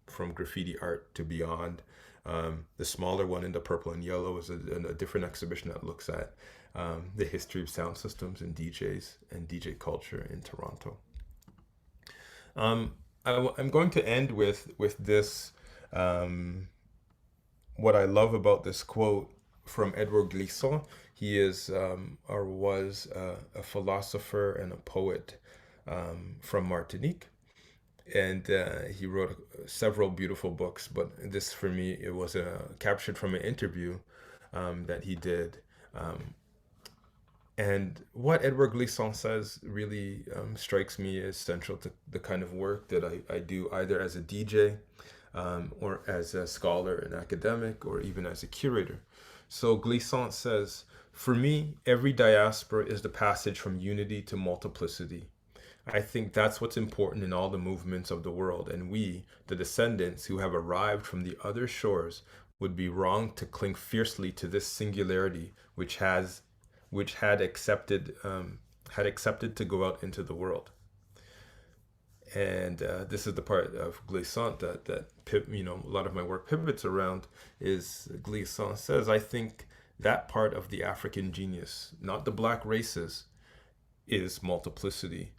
from graffiti art to beyond. The smaller one in the purple and yellow is a different exhibition that looks at the history of sound systems and DJs and DJ culture in Toronto. I'm going to end with this. What I love about this quote from Edouard Glissant. He is or was a philosopher and a poet from Martinique. And he wrote several beautiful books, but this for me, it was captured from an interview that he did. And what Edouard Glissant says really strikes me as central to the kind of work that I do, either as a DJ or as a scholar and academic, or even as a curator. So Glissant says, "For me, every diaspora is the passage from unity to multiplicity. I think that's what's important in all the movements of the world, and we, the descendants who have arrived from the other shores, would be wrong to cling fiercely to this singularity which had accepted to go out into the world." And this is the part of Glissant that a lot of my work pivots around. Is Glissant says, I think that part of the African genius, not the Black races, is multiplicity.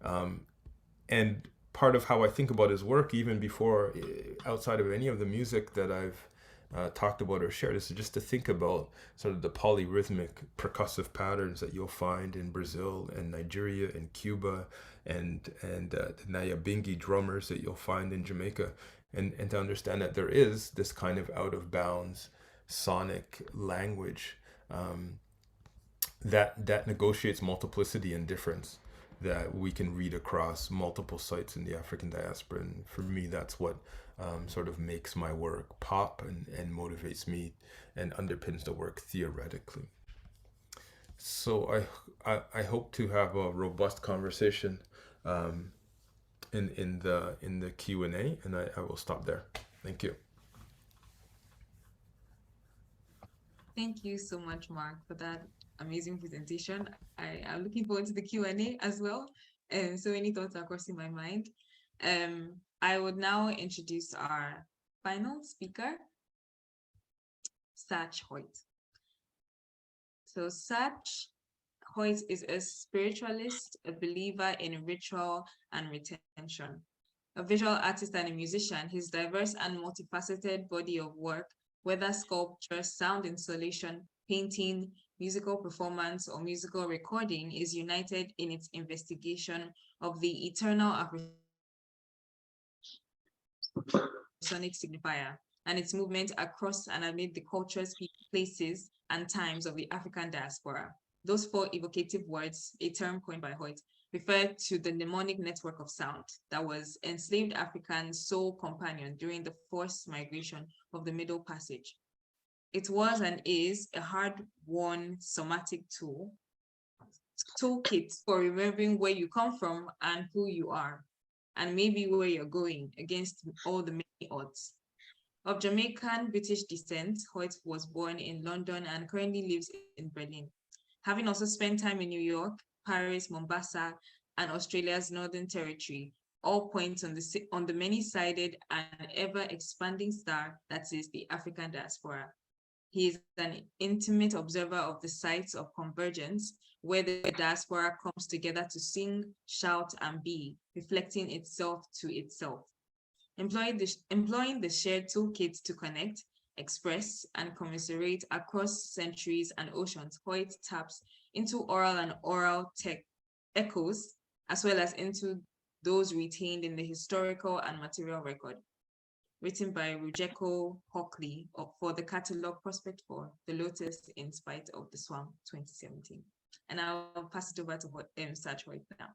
And part of how I think about his work, even before, outside of any of the music that I've talked about or shared, is just to think about sort of the polyrhythmic percussive patterns that you'll find in Brazil and Nigeria and Cuba, and the Nyabingi drummers that you'll find in Jamaica, and to understand that there is this kind of out of bounds sonic language that negotiates multiplicity and difference, that we can read across multiple sites in the African diaspora. And for me, that's what sort of makes my work pop and motivates me and underpins the work theoretically. So I hope to have a robust conversation in the Q&A, and I will stop there. Thank you. Thank you so much, Mark, for that amazing presentation. I am looking forward to the Q&A as well. So many thoughts are crossing my mind. I would now introduce our final speaker, Satch Hoyt. So Satch Hoyt is a spiritualist, a believer in ritual and retention. A visual artist and a musician, his diverse and multifaceted body of work, whether sculpture, sound installation, painting, musical performance, or musical recording, is united in its investigation of the eternal sonic signifier and its movement across and amid the cultures, places, and times of the African diaspora. Those four evocative words, a term coined by Hoyt, refer to the mnemonic network of sound that was enslaved Africans' sole companion during the forced migration of the Middle Passage. It was and is a hard-won somatic toolkit for remembering where you come from and who you are, and maybe where you're going against all the many odds. Of Jamaican British descent, Hoyt was born in London and currently lives in Berlin. Having also spent time in New York, Paris, Mombasa, and Australia's Northern Territory, all points on the many-sided and ever-expanding star that is the African diaspora. He is an intimate observer of the sites of convergence, where the diaspora comes together to sing, shout, and be, reflecting itself to itself. Employing the shared toolkit to connect, express, and commiserate across centuries and oceans, Hoyt taps into oral and oral echoes, as well as into those retained in the historical and material record. Written by Rujeko Hockley for the catalog Prospect for The Lotus in Spite of the Swamp 2017. And I'll pass it over to Satch Hoyt now.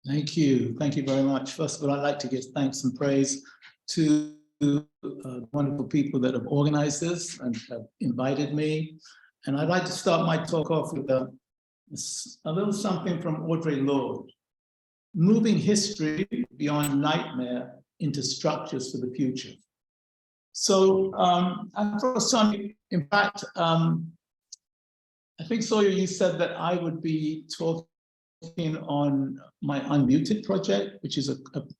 Thank you. Thank you very much. First of all, I'd like to give thanks and praise to wonderful people that have organized this and have invited me. And I'd like to start my talk off with a little something from Audre Lorde. Moving history beyond nightmare into structures for the future. So Afrosonic, in fact, I think, Sawyer, you said that I would be talking on my Unmuted project, which is a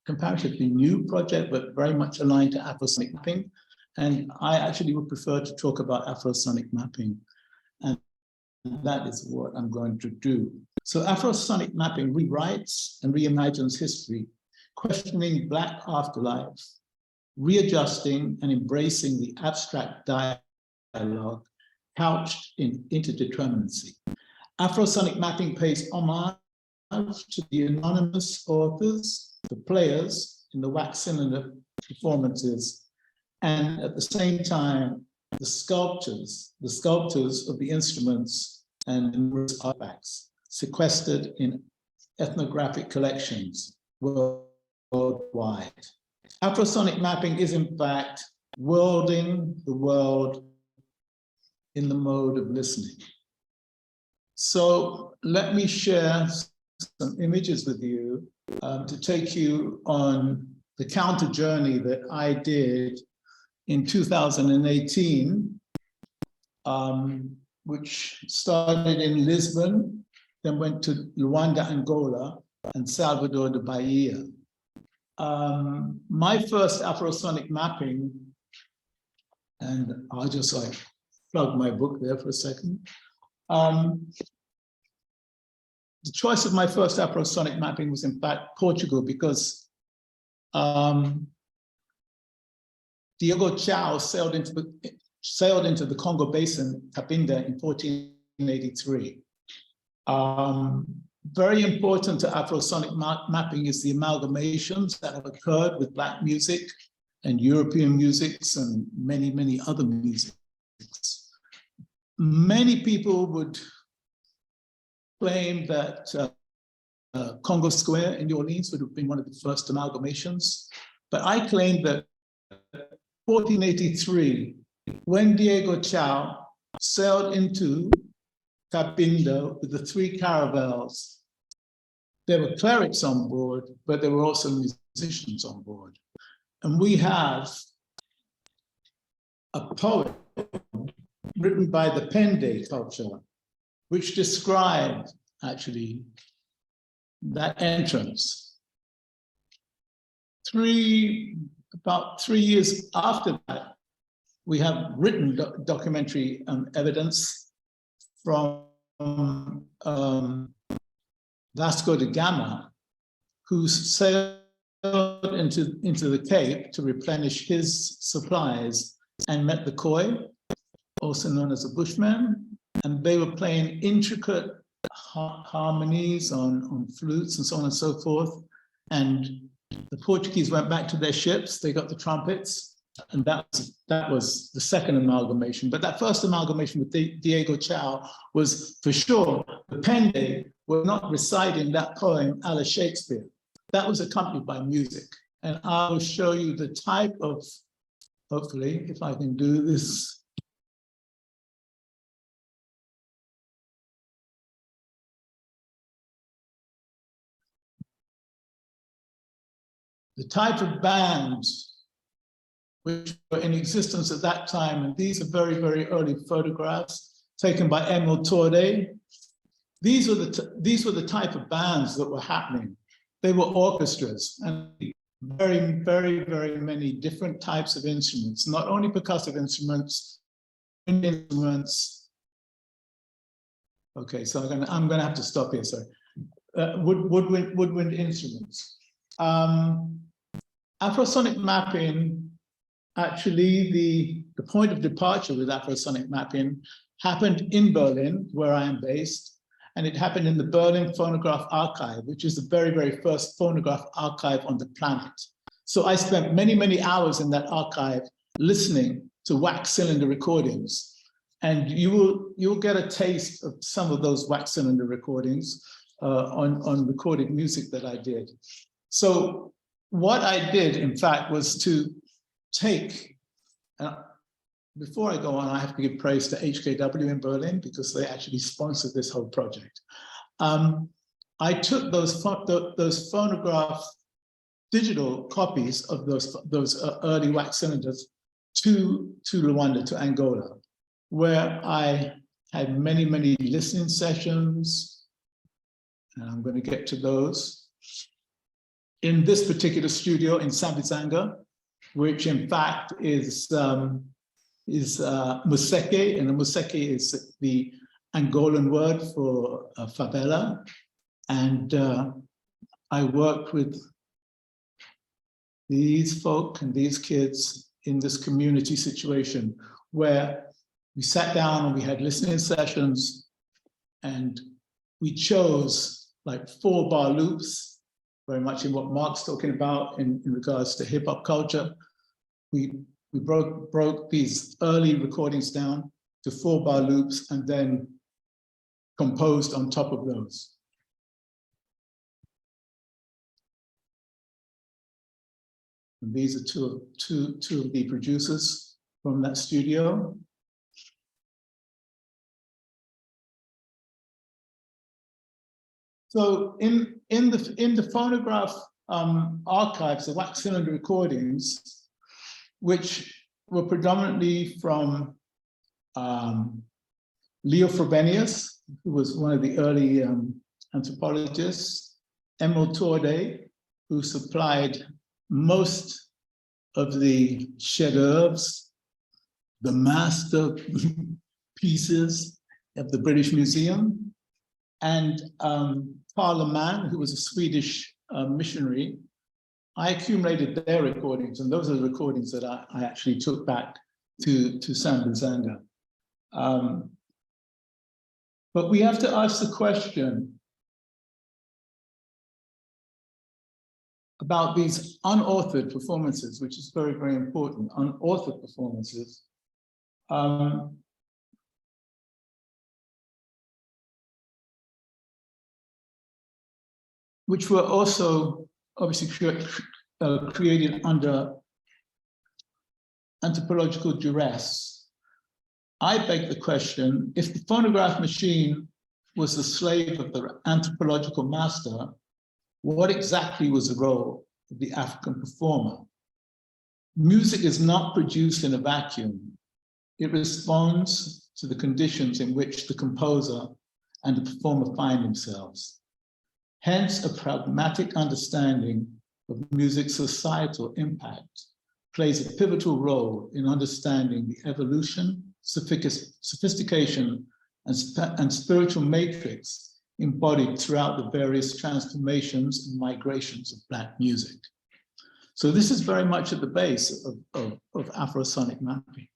comparatively new project, but very much aligned to Afrosonic mapping. And I actually would prefer to talk about Afrosonic mapping. And that is what I'm going to do. So Afrosonic mapping rewrites and reimagines history, questioning Black afterlife, readjusting and embracing the abstract dialogue couched in interdeterminacy. Afrosonic mapping pays homage to the anonymous authors, the players in the wax cylinder performances, and at the same time, the sculptors of the instruments and numerous artifacts sequestered in ethnographic collections worldwide. Afrosonic mapping is in fact worlding the world in the mode of listening. So let me share some images with you to take you on the counter journey that I did in 2018, which started in Lisbon, then went to Luanda, Angola, and Salvador de Bahia. My first Afrosonic mapping, and I'll just like plug my book there for a second. The choice of my first Afrosonic mapping was in fact Portugal, because Diogo Chao sailed into the Congo Basin, Cabinda, in 1483. Very important to Afrosonic mapping is the amalgamations that have occurred with Black music and European musics and many, many other musics. Many people would claim that Congo Square in New Orleans would have been one of the first amalgamations, but I claim that 1483, when Diego Chao sailed into Cabinda with the 3 caravels, there were clerics on board, but there were also musicians on board. And we have a poem written by the Pende culture, which described actually that entrance. About 3 years after that, we have written documentary evidence from Vasco da Gama, who sailed into the Cape to replenish his supplies and met the Khoi, also known as a Bushman, and they were playing intricate harmonies on flutes and so on and so forth. And the Portuguese went back to their ships, they got the trumpets, and that was the second amalgamation. But that first amalgamation with Diego Chao was for sure, the Pende were not reciting that poem a la Shakespeare. That was accompanied by music. And I will show you the type of, hopefully, if I can do this. The type of bands which were in existence at that time, and these are very, very early photographs taken by Emil Torde. These were the type of bands that were happening. They were orchestras, and very, very, very many different types of instruments, not only percussive instruments, instruments. Okay, so I'm gonna have to stop here, sorry. Woodwind instruments. Afrosonic mapping, actually the point of departure with Afrosonic mapping happened in Berlin, where I am based, and it happened in the Berlin Phonograph Archive, which is the very, very first phonograph archive on the planet. So I spent many, many hours in that archive listening to wax cylinder recordings. And you'll get a taste of some of those wax cylinder recordings on recorded music that I did. So what I did, in fact, was to take, before I go on, I have to give praise to HKW in Berlin because they actually sponsored this whole project. I took those phonograph digital copies of those early wax cylinders to Luanda, to Angola, where I had many, many listening sessions, and I'm going to get to those, in this particular studio in Sambizanga, which in fact is Museke, and the Museke is the Angolan word for favela. And I worked with these folk and these kids in this community situation where we sat down and we had listening sessions, and we chose like 4-bar loops, very much in what Mark's talking about in regards to hip hop culture. We broke these early recordings down to 4-bar loops and then composed on top of those. And these are two of the producers from that studio. So in the phonograph archives, the wax cylinder recordings, which were predominantly from Leo Frobenius, who was one of the early anthropologists, Emil Torde, who supplied most of the chefs-d'oeuvre, the masterpieces of the British Museum, and Carl Mann, who was a Swedish missionary. I accumulated their recordings, and those are the recordings that I actually took back to Sambizanga. But we have to ask the question about these unauthored performances, which is very, very important, unauthored performances. Which were also obviously created under anthropological duress. I beg the question, if the phonograph machine was the slave of the anthropological master, what exactly was the role of the African performer? Music is not produced in a vacuum. It responds to the conditions in which the composer and the performer find themselves. Hence, a pragmatic understanding of music's societal impact plays a pivotal role in understanding the evolution, sophistication, and spiritual matrix embodied throughout the various transformations and migrations of Black music. So this is very much at the base of Afrosonic mapping.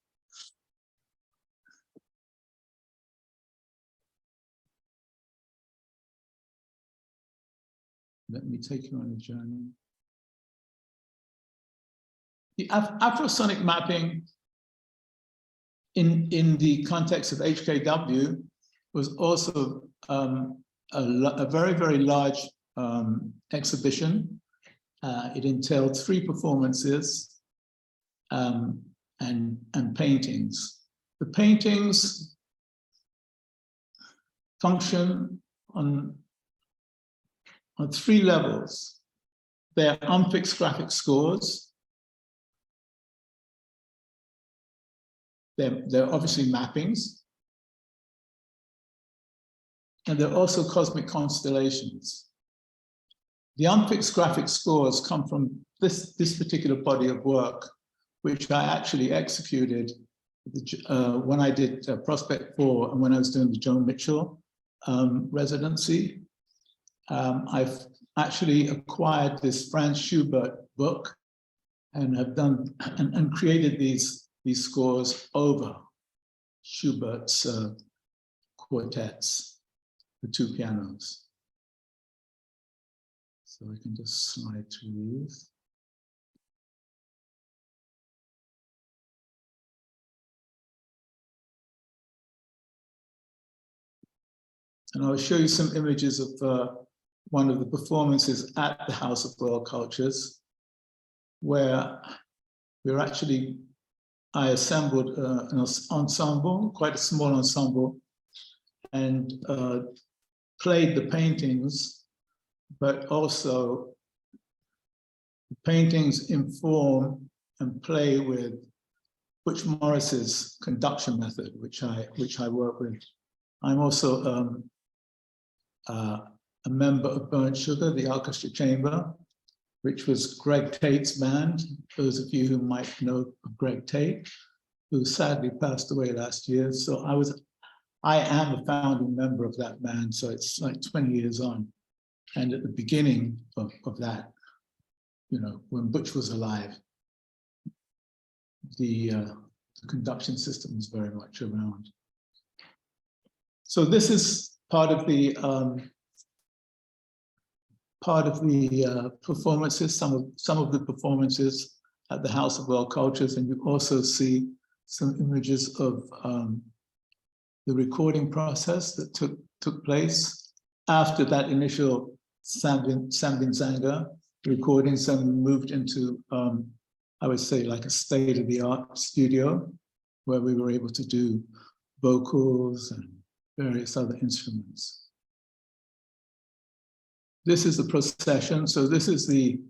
Let me take you on a journey. The Afrosonic mapping in the context of HKW was also a very, very large exhibition. It entailed 3 performances and paintings. The paintings function on 3 levels. They're unfixed graphic scores. They're obviously mappings. And they're also cosmic constellations. The unfixed graphic scores come from this particular body of work, which I actually executed when I did Prospect 4 and when I was doing the Joan Mitchell residency. I've actually acquired this Franz Schubert book and have done and created these scores over Schubert's quartets, the 2 pianos. So I can just slide through these. And I'll show you some images of one of the performances at the House of World Cultures, where I assembled an ensemble, quite a small ensemble, and played the paintings, but also the paintings inform and play with Butch Morris's conduction method, which I work with. I'm also a member of Burnt Sugar, the orchestra chamber, which was Greg Tate's band. Those of you who might know of Greg Tate, who sadly passed away last year. So I am a founding member of that band, so it's like 20 years on. And at the beginning of that, you know, when Butch was alive, the conduction system was very much around. So this is part of the performances, some of the performances at the House of World Cultures, and you also see some images of the recording process that took place after that initial Sambinzanga recordings, and moved into I would say like a state-of-the-art studio where we were able to do vocals and various other instruments. This is the procession. So this is the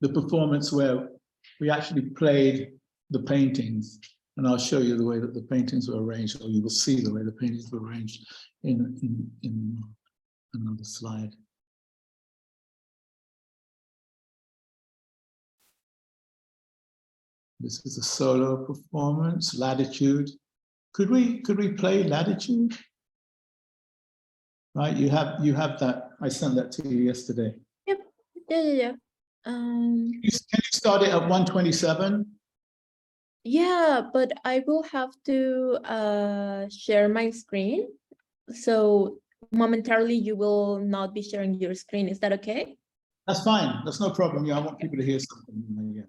the performance where we actually played the paintings, and I'll show you the way that the paintings were arranged, or you will see the way the paintings were arranged in another slide. This is a solo performance, Latitude. Could we play Latitude? Right, you have that. I sent that to you yesterday. Yep. Yeah. Can you start it at 127? Yeah, but I will have to share my screen. So momentarily you will not be sharing your screen. Is that okay? That's fine. That's no problem. Yeah, I want people to hear something. Yeah.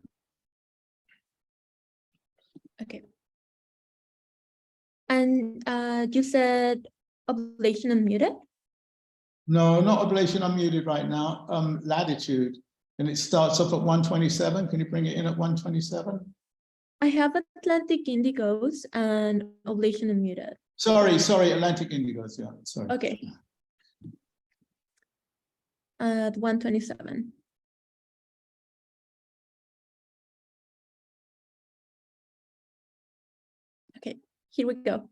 Okay. And you said Oblation Unmuted? No, not Oblation Unmuted right now. Latitude. And it starts off at 127. Can you bring it in at 127? I have Atlantic Indigos and Oblation Unmuted. Sorry, Atlantic Indigos. Yeah, sorry. Okay. At 127. Okay, here we go.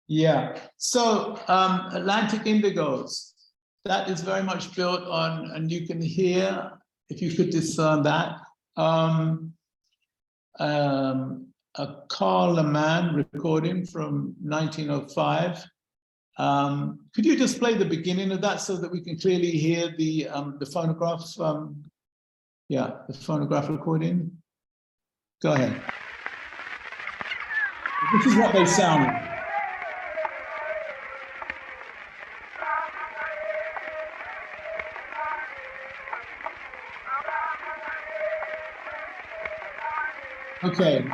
Yeah, so Atlantic Indigos, that is very much built on, and you can hear, if you could discern that, a Carl Leman recording from 1905. Could you just play the beginning of that so that we can clearly hear the phonograph? Yeah, the phonograph recording. Go ahead. This is what they sound like. Okay.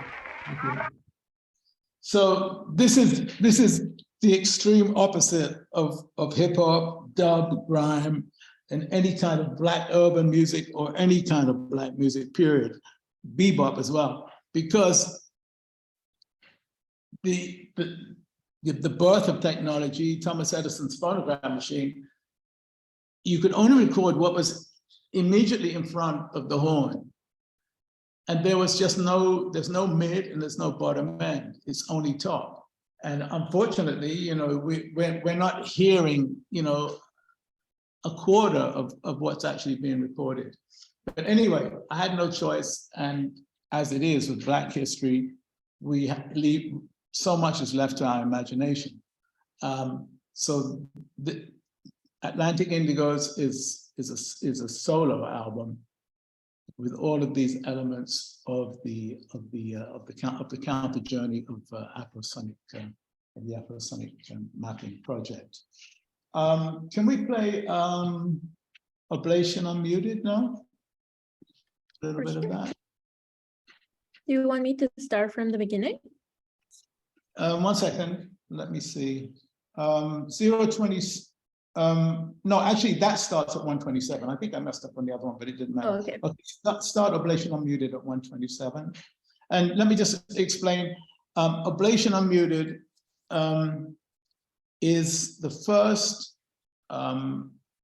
So this is the extreme opposite of hip hop, dub, grime, and any kind of Black urban music or any kind of Black music, period. Bebop as well, because the birth of technology, Thomas Edison's phonograph machine, you could only record what was immediately in front of the horn. And there was just there's no mid and there's no bottom end. It's only top. And unfortunately, you know, we're not hearing, you know, a quarter of what's actually being recorded. But anyway, I had no choice. And as it is with Black history, so much is left to our imagination. So the Atlantic Indigos is a solo album with all of these elements of the counter journey of Afrosonic, of the Afrosonic mapping project. Can we play Oblation Unmuted now? A little bit of that. Do you want me to start from the beginning? 1 second, let me see. 020, no, actually that starts at 127. I think I messed up on the other one, but it didn't matter. Oh, okay. Okay, start Oblation Unmuted at 127. And let me just explain, Oblation Unmuted is the first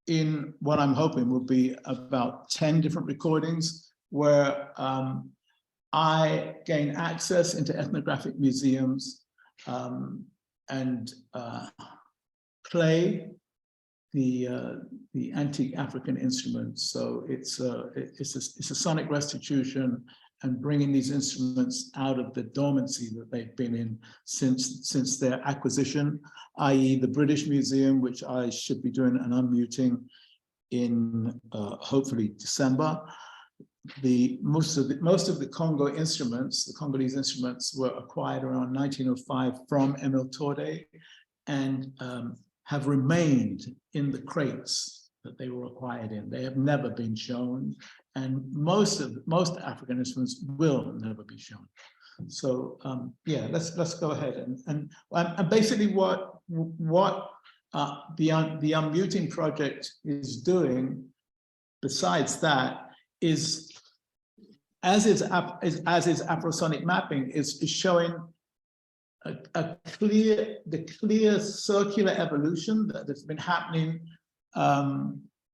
in what I'm hoping will be about 10 different recordings where I gain access into ethnographic museums and play the antique African instruments. So it's a sonic restitution and bringing these instruments out of the dormancy that they've been in since their acquisition, i.e. the British Museum, which I should be doing an unmuting in hopefully December. Most of the Congo instruments, the Congolese instruments, were acquired around 1905 from Emile Torde and have remained in the crates that they were acquired in. They have never been shown, and most African instruments will never be shown. So yeah, let's go ahead and basically what the Unmuting project is doing, besides that, is as is Afrosonic mapping is showing the clear circular evolution that has been happening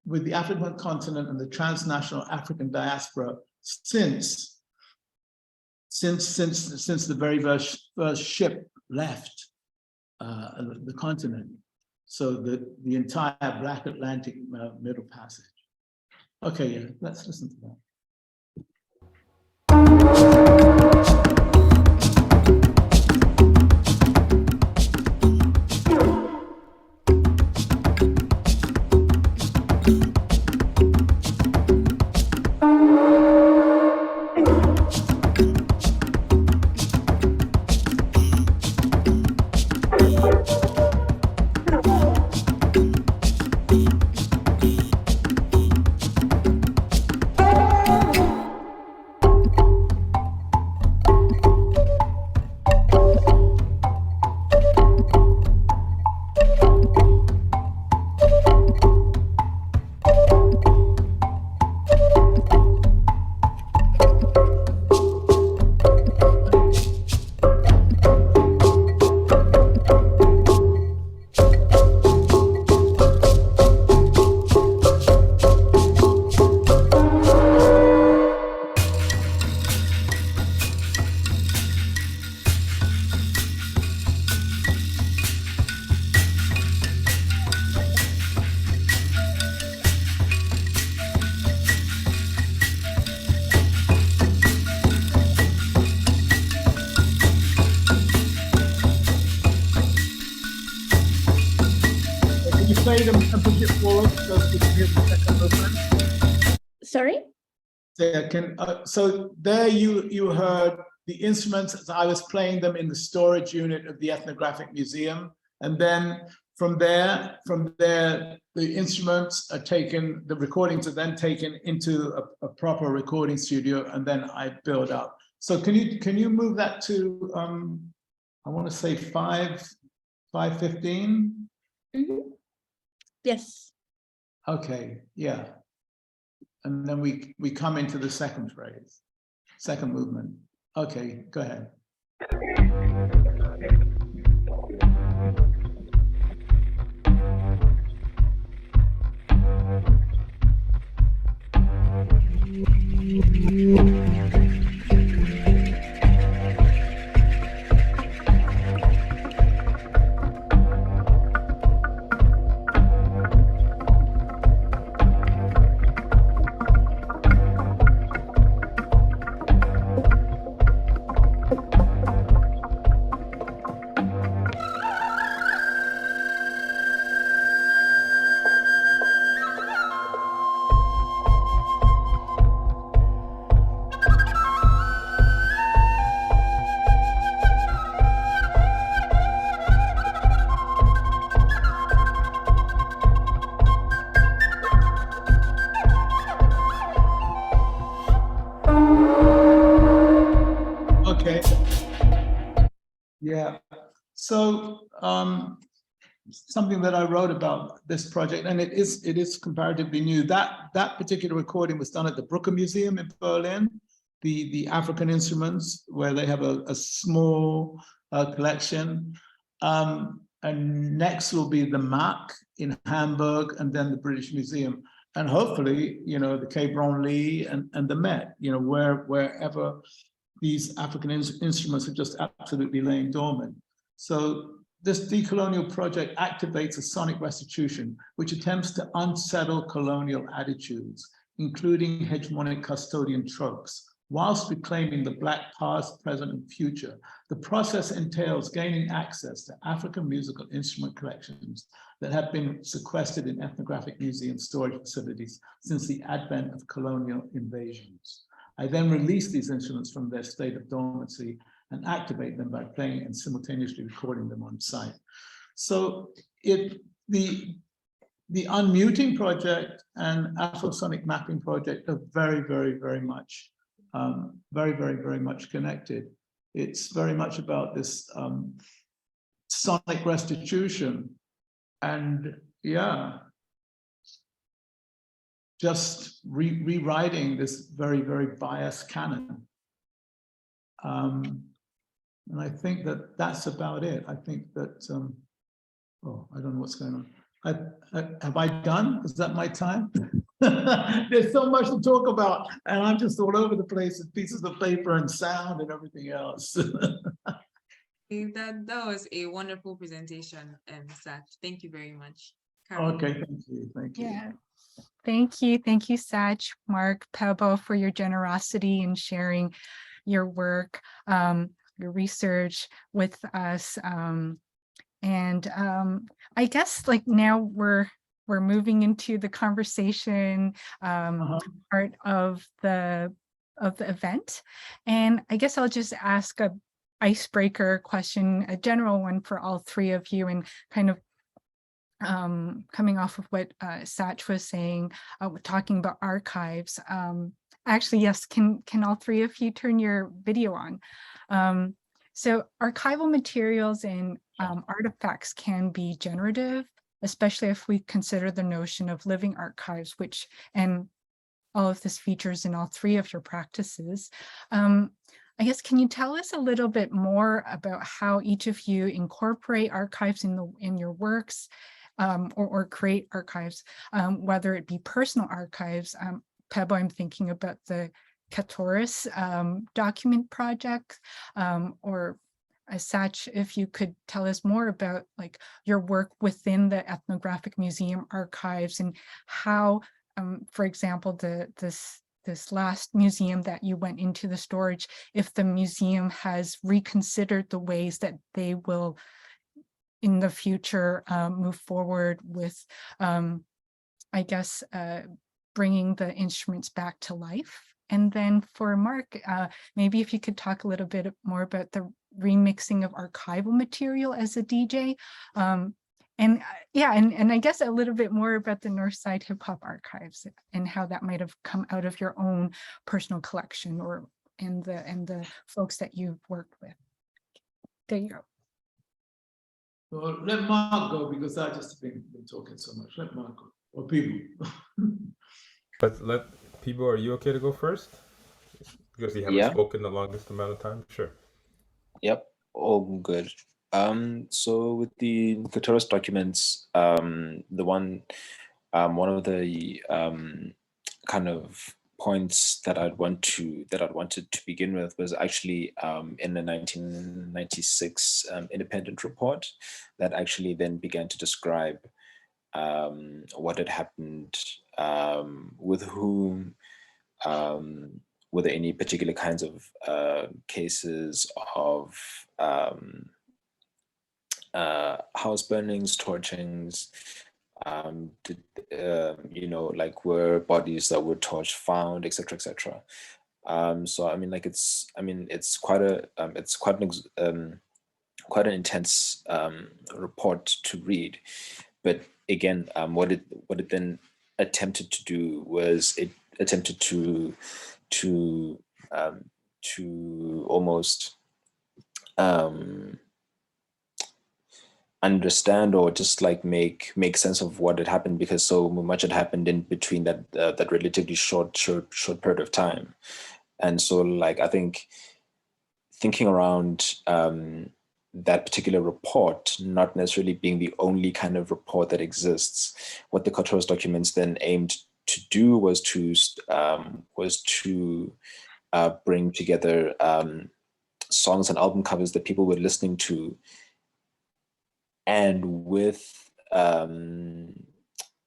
with the African continent and the transnational African diaspora since the very first ship left the continent. So the entire Black Atlantic Middle Passage. Okay, yeah, let's listen to that. Sorry? So there you heard the instruments as I was playing them in the storage unit of the Ethnographic Museum. And then from there, the instruments are taken, the recordings are then taken into a proper recording studio, and then I build up. So can you move that to I want to say 5:15. Yes. Okay, yeah. And then we come into the second phrase, second movement. Okay, go ahead. Okay. Yeah. So something that I wrote about this project, and it is comparatively new. That particular recording was done at the Brooker Museum in Berlin, the African instruments, where they have a small collection. And next will be the MAC in Hamburg, and then the British Museum, and hopefully, the Quai Branly and the Met, wherever these African instruments are just absolutely laying dormant. So this decolonial project activates a sonic restitution, which attempts to unsettle colonial attitudes, including hegemonic custodian tropes, whilst reclaiming the Black past, present, and future. The process entails gaining access to African musical instrument collections that have been sequestered in ethnographic museum storage facilities since the advent of colonial invasions. I then release these instruments from their state of dormancy and activate them by playing and simultaneously recording them on site. So the Unmuting project and Afrosonic Mapping project are very, very, very much connected. It's very much about this sonic restitution, and yeah, just rewriting this very, very biased canon. And I think that that's about it. I think that, oh, I don't know what's going on. Have I done? Is that my time? There's so much to talk about, and I'm just all over the place with pieces of paper and sound and everything else. That was a wonderful presentation, Satch. Thank you very much. Okay, thank you. Yeah. Thank you, Satch, Mark, Pebo, for your generosity in sharing your work, your research with us. I guess now we're moving into the conversation part of the event, and I guess I'll just ask a icebreaker question, a general one for all three of you, and kind of coming off of what Satch was saying, talking about archives. Actually, yes, can all three of you turn your video on? So archival materials and artifacts can be generative, especially if we consider the notion of living archives, and all of this features in all three of your practices. I guess, can you tell us a little bit more about how each of you incorporate archives in your works, or create archives, whether it be personal archives? Pebo, I'm thinking about the Curatorial document project, or Satch, if you could tell us more about your work within the ethnographic museum archives, and how, for example, this last museum that you went into the storage, if the museum has reconsidered the ways that they will in the future move forward with, I guess, bringing the instruments back to life. And then for Mark, maybe if you could talk a little bit more about the remixing of archival material as a DJ. And I guess a little bit more about the Northside Hip Hop Archives and how that might have come out of your own personal collection and the folks that you've worked with. There you go. Well, let Mark go because I just been talking so much. Let Mark go, or people. Let people. Are you okay to go first? Because you haven't Yeah. spoken the longest amount of time. Sure. Yep, all good. So with the Curatorial documents, one of the kind of points that I'd wanted to begin with was actually in the 1996 independent report that actually then began to describe what had happened, with whom, were there any particular kinds of cases of house burnings, torchings, like were bodies that were torched found, etc., etc. So I mean, like it's quite an intense report to read, but again, what it then attempted to do was it attempted to almost understand or just like make sense of what had happened, because so much had happened in between that relatively short period of time. And so like I think thinking around that particular report not necessarily being the only kind of report that exists, what the Curatorial documents then aimed to do was to bring together songs and album covers that people were listening to, and with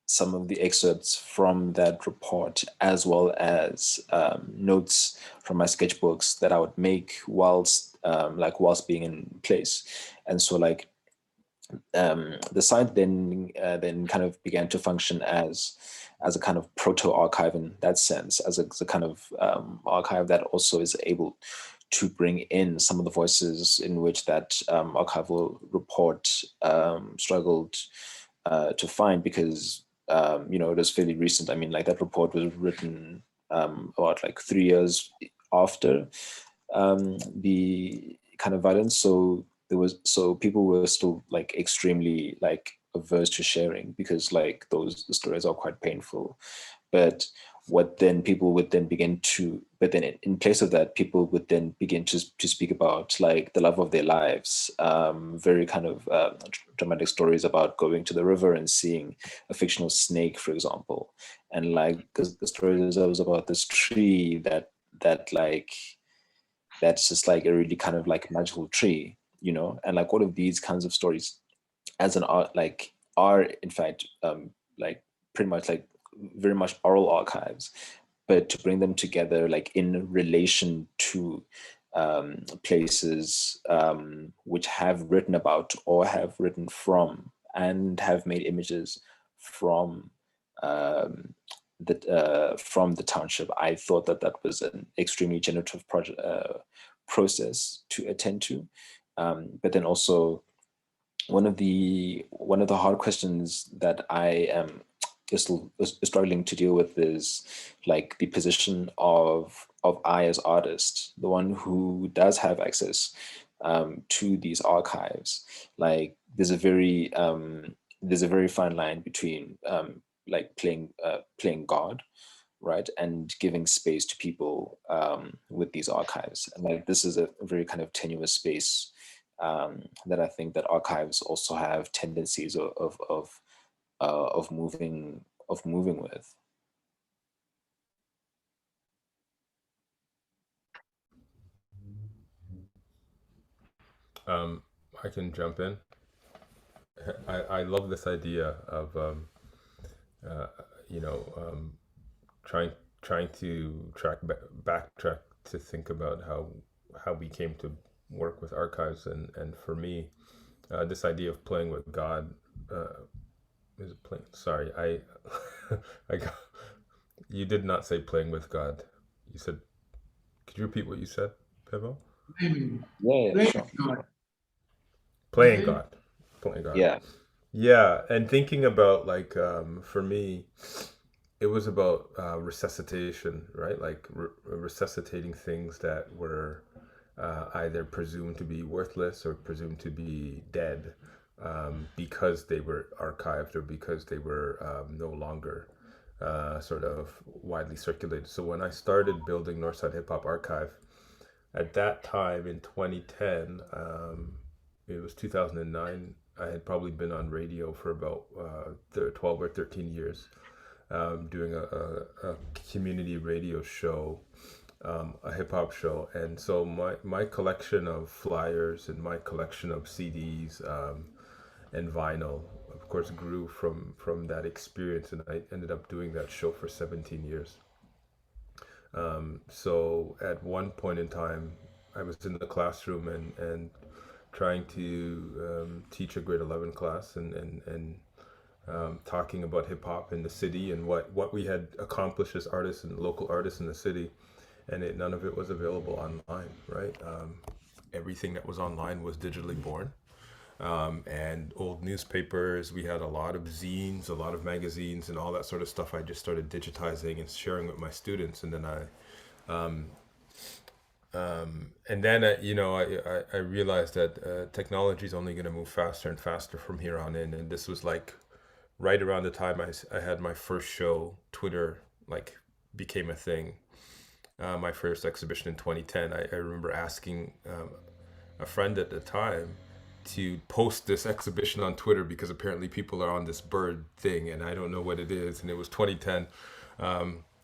some of the excerpts from that report, as well as notes from my sketchbooks that I would make whilst being in place. And so like the site then kind of began to function as a kind of proto-archive in that sense, as a kind of archive that also is able to bring in some of the voices in which that archival report struggled to find, because it was fairly recent. I mean, like that report was written about like 3 years after the kind of violence. So people were still like extremely like averse to sharing, because like the stories are quite painful. But what then people would then begin to, but then in place of that, people would then begin to speak about like the love of their lives, very kind of dramatic stories about going to the river and seeing a fictional snake, for example. And like the stories was about this tree that's just like a really kind of like magical tree, and like all of these kinds of stories as an art like are in fact like pretty much like very much oral archives, but to bring them together like in relation to places which have written about or have written from and have made images from from the township. I thought that was an extremely generative process to attend to, but then also one of the hard questions that I am still struggling to deal with is like the position of I as artist, the one who does have access to these archives. Like there's a very fine line between like playing God, right, and giving space to people with these archives. And like this is a very kind of tenuous space that I think that archives also have tendencies of moving with. I can jump in. I love this idea of trying to backtrack to think about how we came to work with archives, and for me, this idea of playing with God is playing. Sorry, I got, you did not say playing with God. You said, could you repeat what you said, Pebo? Yeah, sure. Playing God. Playing God. Yeah. Yeah, and thinking about like for me, it was about resuscitation, right? Like resuscitating things that were either presumed to be worthless or presumed to be dead, because they were archived or because they were no longer sort of widely circulated. So when I started building Northside Hip Hop Archive, at that time in 2010, it was 2009, I had probably been on radio for about 12 or 13 years, doing a community radio show, a hip hop show. And so my collection of flyers and my collection of CDs and vinyl, of course, grew from that experience. And I ended up doing that show for 17 years. So at one point in time, I was in the classroom and trying to teach a grade 11 class and talking about hip hop in the city and what we had accomplished as artists and local artists in the city, and none of it was available online, right? Everything that was online was digitally born, and old newspapers. We had a lot of zines, a lot of magazines, and all that sort of stuff. I just started digitizing and sharing with my students, and then I realized that technology is only going to move faster and faster from here on in. And this was like right around the time I had my first show. Twitter like became a thing. My first exhibition in 2010, I remember asking a friend at the time to post this exhibition on Twitter because apparently people are on this bird thing and I don't know what it is. And it was 2010.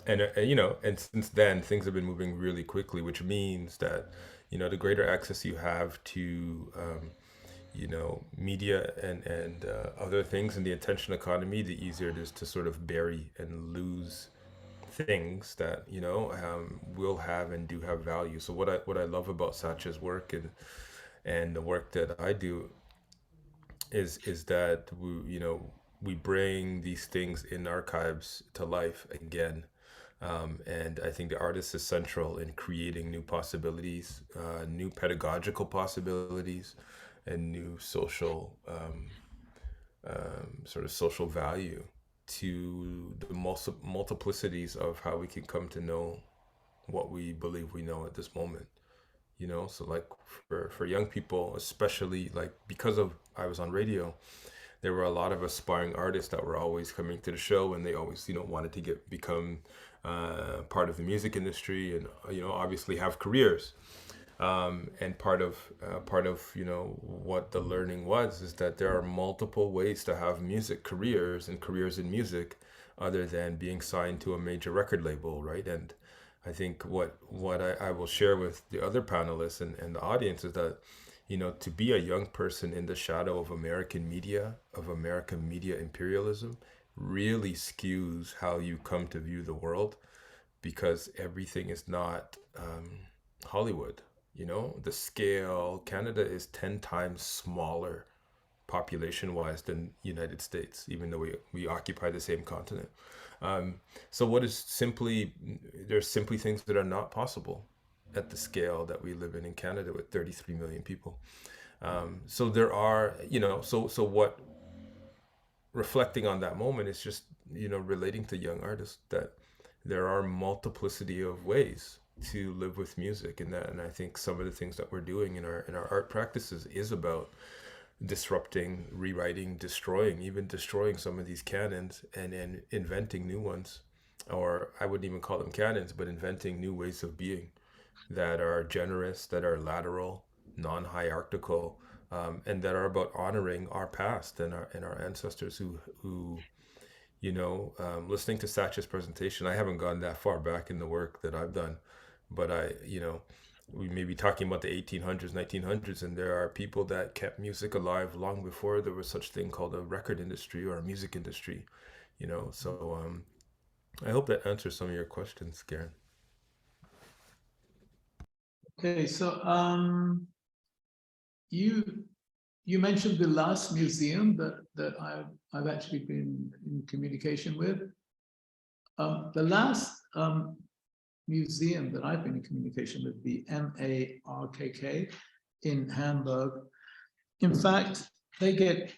And since then things have been moving really quickly, which means that, the greater access you have to, media and other things in the attention economy, the easier it is to sort of bury and lose things that, will have and do have value. So what I love about Satch's work and the work that I do is that we bring these things in archives to life again. And I think the artist is central in creating new possibilities, new pedagogical possibilities, and new social, sort of social value to the multiplicities of how we can come to know what we believe we know at this moment. So like for young people, especially like because I was on radio, there were a lot of aspiring artists that were always coming to the show, and they always wanted to become part of the music industry and obviously have careers. And part of what the learning was is that there are multiple ways to have music careers and careers in music other than being signed to a major record label, right? And I think what I will share with the other panelists and the audience is that to be a young person in the shadow of American media imperialism really skews how you come to view the world, because everything is not Hollywood. The scale, Canada is 10 times smaller population-wise than United States, even though we occupy the same continent. So there's simply things that are not possible at the scale that we live in Canada with 33 million people. So there are, so what reflecting on that moment is just, relating to young artists that there are multiplicity of ways to live with music, and I think some of the things that we're doing in our art practices is about disrupting, rewriting, destroying some of these canons and inventing new ones, or I wouldn't even call them canons, but inventing new ways of being that are generous, that are lateral, non-hierarchical, and that are about honoring our past and our ancestors who listening to Satch's presentation, I haven't gone that far back in the work that I've done, but we may be talking about the 1800s, 1900s, and there are people that kept music alive long before there was such thing called a record industry or a music industry, so I hope that answers some of your questions, Karen. Okay, so you mentioned the last museum that I've actually been in communication with. The last museum that I've been in communication with, the MARKK in Hamburg. In fact, they get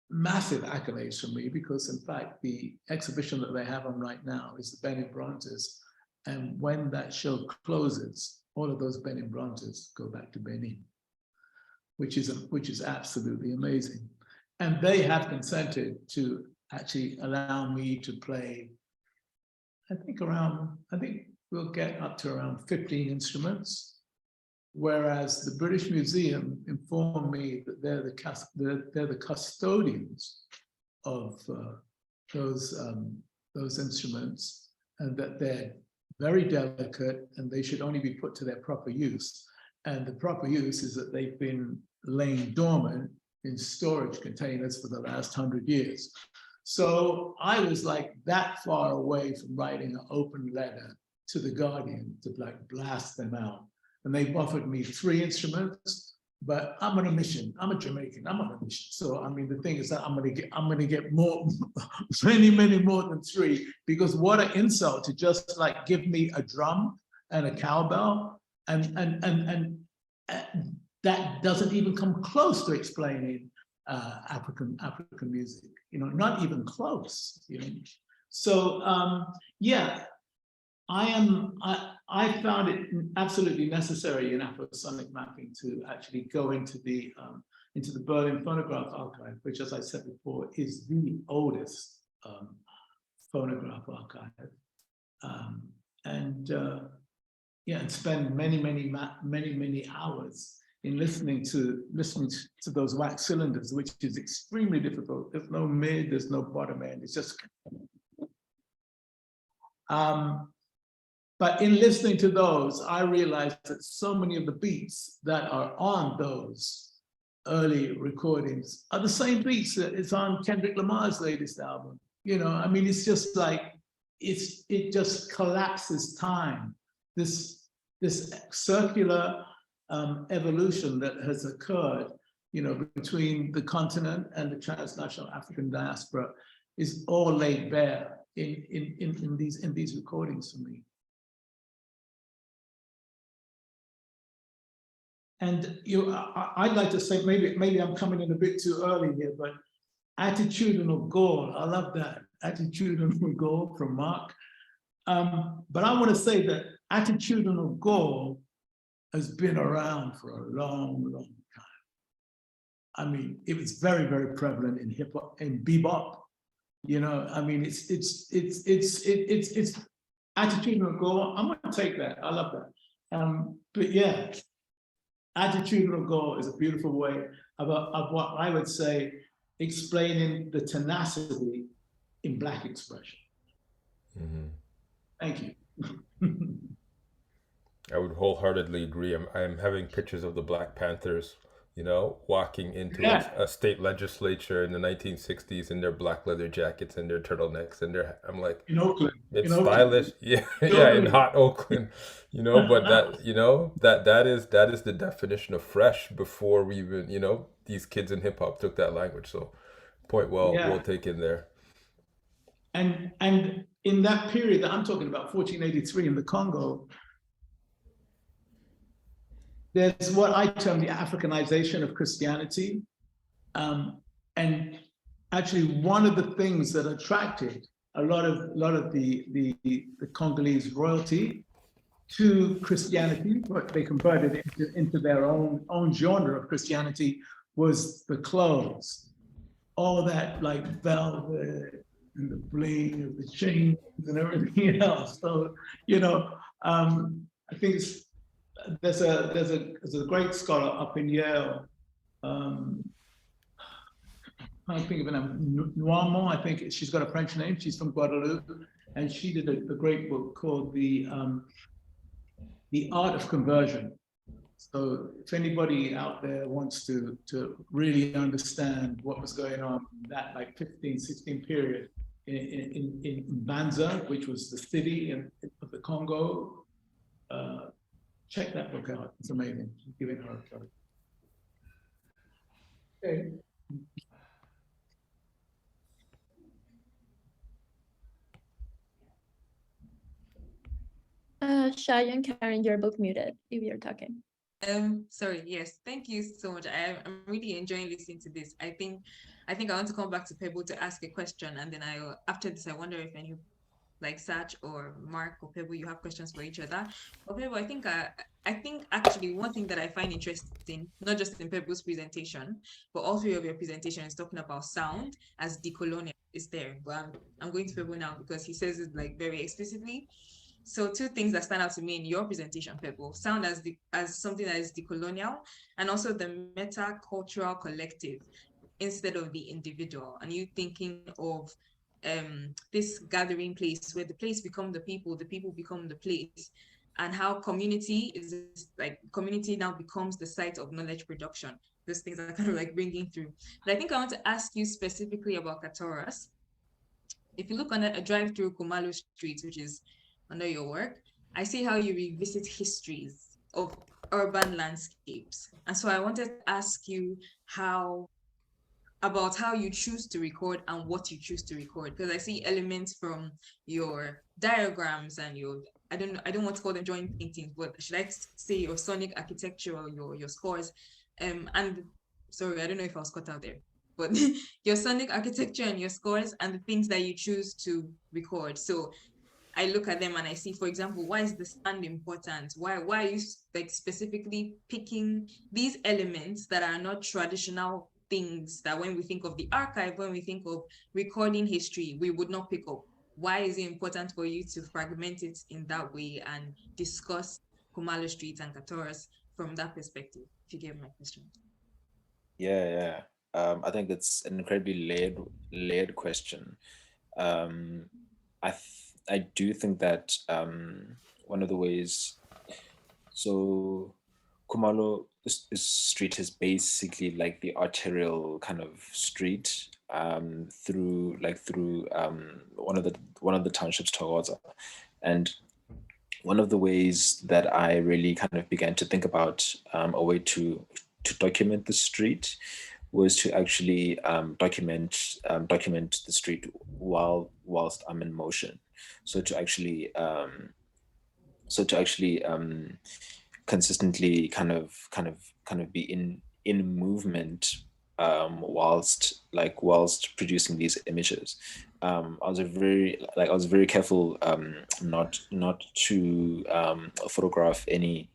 massive accolades from me because, in fact, the exhibition that they have on right now is the Benin Bronzes. And when that show closes, all of those Benin Bronzes go back to Benin. which is absolutely amazing. And they have consented to actually allow me to play, I think we'll get up to around 15 instruments, whereas the British Museum informed me that they're the custodians of those instruments, and that they're very delicate and they should only be put to their proper use. And the proper use is that they've been laying dormant in storage containers for the last 100 years. So I was like that far away from writing an open letter to the Guardian to like blast them out. And they've offered me 3 instruments, but I'm on a mission. I'm a Jamaican, I'm on a mission. So I mean, the thing is that I'm gonna get more, many more than 3, because what an insult to just like give me a drum and a cowbell, and that doesn't even come close to explaining African music, you know, not even close, you know. So yeah, I found it absolutely necessary in Afrosonic mapping to actually go into the Berlin Phonograph Archive, which, as I said before, is the oldest phonograph archive, and spend many hours in listening to those wax cylinders, which is extremely difficult. There's no mid, there's no bottom end. It's just. But in listening to those, I realized that so many of the beats that are on those early recordings are the same beats that is on Kendrick Lamar's latest album. You know, I mean, it's just like, it just collapses time. This circular evolution that has occurred, you know, between the continent and the transnational African diaspora is all laid bare in these recordings for me. And I'd like to say, maybe I'm coming in a bit too early here, but Attitudinal Gore, I love that. Attitudinal Gore from Mark. But I want to say that Attitudinal Gore has been around for a long time. I mean, it was very prevalent in hip hop and bebop. You know, I mean, it's Attitudinal Gore. I'm gonna take that. I love that. But yeah, Attitudinal Gore is a beautiful way of what I would say explaining the tenacity in Black expression. Mm-hmm. Thank you. I would wholeheartedly agree. I'm having pictures of the Black Panthers, you know, walking into a state legislature in the 1960s in their black leather jackets and their turtlenecks, and I'm like, in Oakland, it's stylish, in hot Oakland, you know. But that, you know, that is the definition of fresh before we even, you know, these kids in hip hop took that language. So, point well taken there. And in that period that I'm talking about, 1483 in the Congo, there's what I term the Africanization of Christianity. And actually one of the things that attracted a lot of the Congolese royalty to Christianity, what they converted it into their own genre of Christianity, was the clothes. All that like velvet and the bling of the chains and everything else. So, you know, I think there's a great scholar up in Yale. I think of her name, Noirmont, I think she's got a French name. She's from Guadeloupe, and she did a great book called The Art of Conversion. So if anybody out there wants to really understand what was going on in that like 15-16 period in Banza, which was the city of the Congo, check that book out. It's amazing. I'm giving her a try. Okay. Shai and Karen, you're both muted if you're talking. Sorry, yes, thank you so much. I'm really enjoying listening to this. I think I want to come back to Pebo to ask a question, and then after this, I wonder if like Satch or Mark or Pebo, you have questions for each other. But Pebo, I think actually one thing that I find interesting, not just in Pebo's presentation, but all three of your presentations talking about sound as decolonial is there. But I'm going to Pebo now because he says it like very explicitly. So two things that stand out to me in your presentation, Pebo, sound as something that is decolonial, and also the meta-cultural collective instead of the individual, and you thinking of this gathering place where the place become the people become the place, and how community now becomes the site of knowledge production. Those things are kind of like bringing through. But I think I want to ask you specifically about Katoras. If you look on a drive through Kumalo Street, which is under your work, I see how you revisit histories of urban landscapes. And so I wanted to ask you about how you choose to record and what you choose to record, because I see elements from your diagrams and I don't want to call them joint paintings, but should I say your sonic architecture or your scores, and sorry, I don't know if I was cut out there, but your sonic architecture and your scores and the things that you choose to record. So I look at them and I see, for example, why is the sound important? Why are you like specifically picking these elements that are not traditional things that when we think of the archive, when we think of recording history, we would not pick up? Why is it important for you to fragment it in that way and discuss Kumalo Street and Katoras from that perspective? If you get my question. Yeah. I think it's an incredibly layered question. I do think that one of the ways, so Kumalo Street is basically like the arterial kind of street through one of the townships, Thokoza. And one of the ways that I really kind of began to think about a way to document the street was to actually document the street whilst I'm in motion. So to actually consistently kind of be in movement whilst producing these images. I was very careful not to photograph any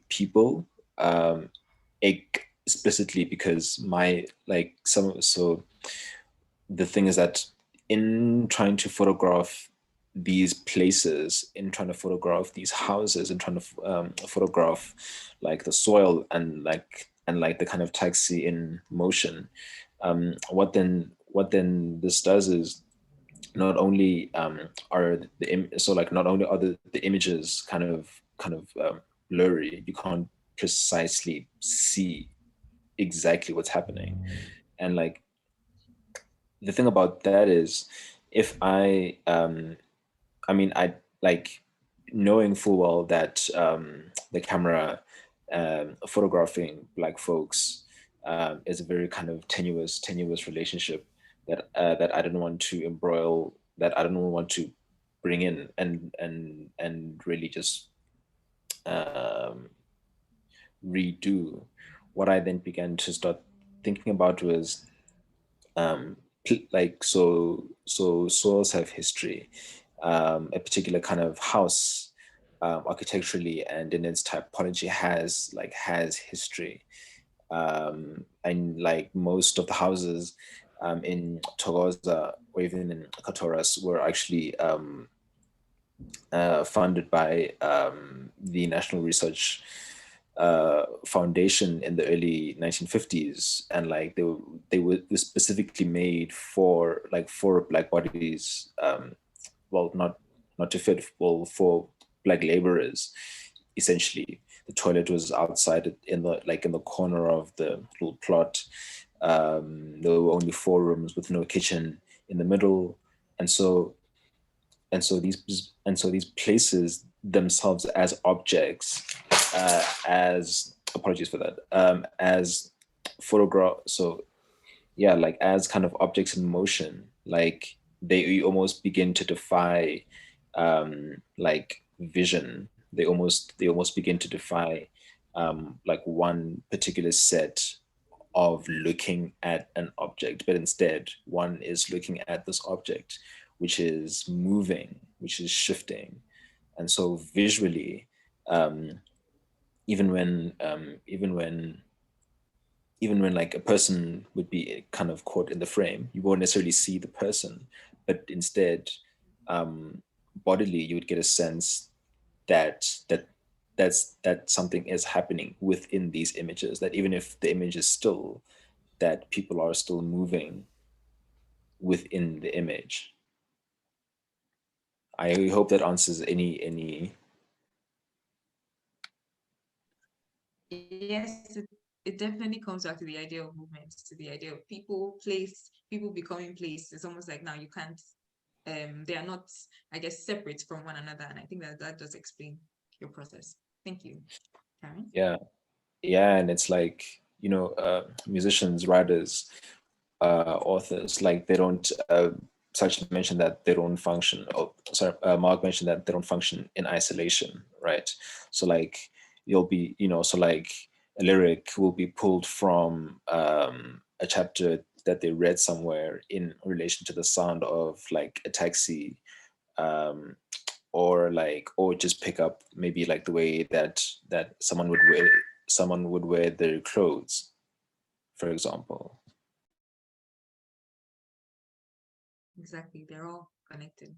people explicitly, because the thing is that in trying to photograph these places, in trying to photograph these houses, and trying to photograph like the soil and the kind of taxi in motion, what then this does is not only are the images kind of blurry, you can't precisely see exactly what's happening. And like the thing about that is, if I knowing full well that the camera photographing Black folks is a very kind of tenuous relationship that I didn't want to embroil, that I didn't want to bring in and really just redo. What I then began to start thinking about was soils have history. A particular kind of house architecturally and in its typology has history. And like most of the houses in Thokoza or even in Katoras were actually funded by the National Research Foundation in the early 1950s, and like they were specifically made for Black bodies, not to fit, for Black laborers. Essentially, the toilet was outside in the corner of the little plot. There were only 4 rooms with no kitchen in the middle, and so these places themselves as objects, as apologies for that, as photograph. So yeah, like as kind of objects in motion, like they almost begin to defy like vision. They almost begin to defy like one particular set of looking at an object, but instead one is looking at this object which is moving, which is shifting. And so visually, even when like a person would be kind of caught in the frame, you won't necessarily see the person, but instead, bodily, you would get a sense that something is happening within these images, that even if the image is still, that people are still moving within the image. I hope that answers any. Yes, it definitely comes back to the idea of movement, to the idea of people, place, people becoming place. It's almost like now you can't, they are not, I guess, separate from one another. And I think that does explain your process. Thank you, Karen. Yeah, and it's like, musicians, writers, authors, like they don't, Satch mentioned that they don't function, Mark mentioned that they don't function in isolation, right? So like you'll be, so like a lyric will be pulled from a chapter that they read somewhere in relation to the sound of like a taxi, or just pick up maybe like the way that someone would wear their clothes, for example. Exactly, they're all connected.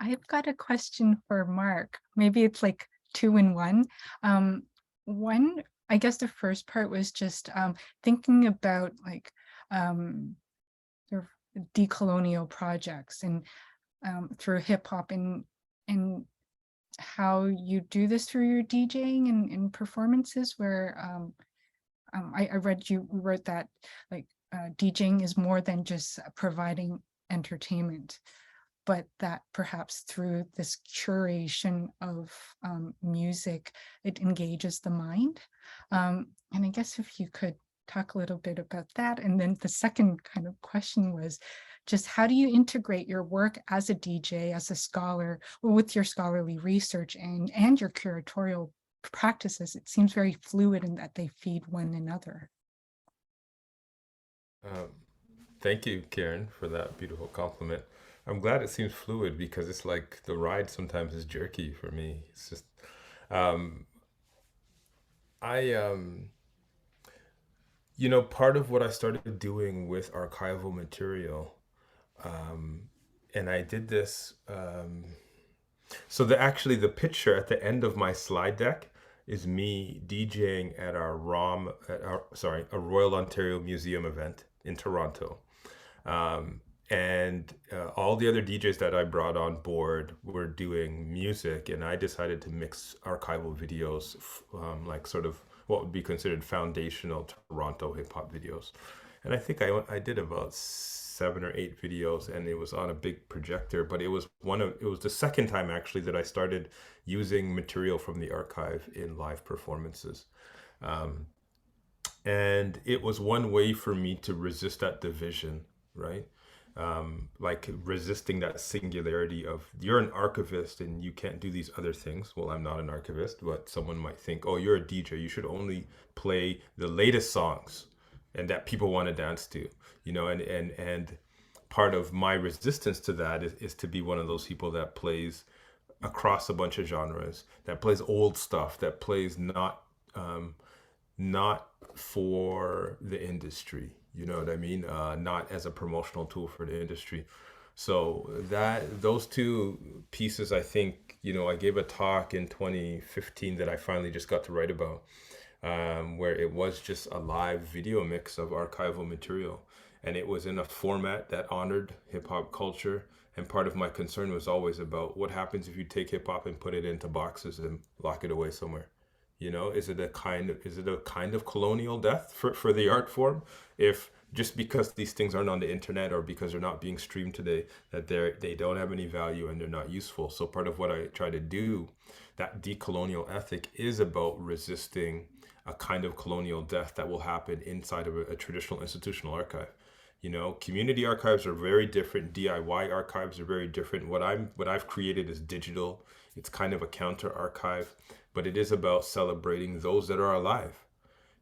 I've got a question for Mark. Maybe it's like 2 in 1. One, I guess the first part was just thinking about like sort of decolonial projects and through hip hop and how you do this through your DJing and performances, where I read you wrote that like DJing is more than just providing entertainment, but that perhaps through this curation of music, it engages the mind. And I guess if you could talk a little bit about that. And then the second kind of question was just how do you integrate your work as a DJ, as a scholar, with your scholarly research and your curatorial practices? It seems very fluid in that they feed one another. Thank you, Karen, for that beautiful compliment. I'm glad it seems fluid because it's like the ride sometimes is jerky for me. It's just, part of what I started doing with archival material, and I did this, so the picture at the end of my slide deck is me DJing at a Royal Ontario Museum event in Toronto. And all the other DJs that I brought on board were doing music, and I decided to mix archival videos, like sort of what would be considered foundational Toronto hip hop videos. And I think I did about 7 or 8 videos, and it was on a big projector, but it was the second time actually that I started using material from the archive in live performances. And it was one way for me to resist that division, right? Like resisting that singularity of you're an archivist and you can't do these other things. Well, I'm not an archivist, but someone might think, oh, you're a DJ, you should only play the latest songs and that people want to dance to, and part of my resistance to that is to be one of those people that plays across a bunch of genres, that plays old stuff, that plays not for the industry, you know what I mean? Not as a promotional tool for the industry. So those two pieces, I think, I gave a talk in 2015 that I finally just got to write about, where it was just a live video mix of archival material. And it was in a format that honored hip hop culture. And part of my concern was always about what happens if you take hip hop and put it into boxes and lock it away somewhere. Is it a kind of colonial death for the art form? If just because these things aren't on the internet or because they're not being streamed today, that they don't have any value and they're not useful. So part of what I try to do, that decolonial ethic, is about resisting a kind of colonial death that will happen inside of a traditional institutional archive. Community archives are very different. DIY archives are very different. What I've created is digital. It's kind of a counter archive, but it is about celebrating those that are alive,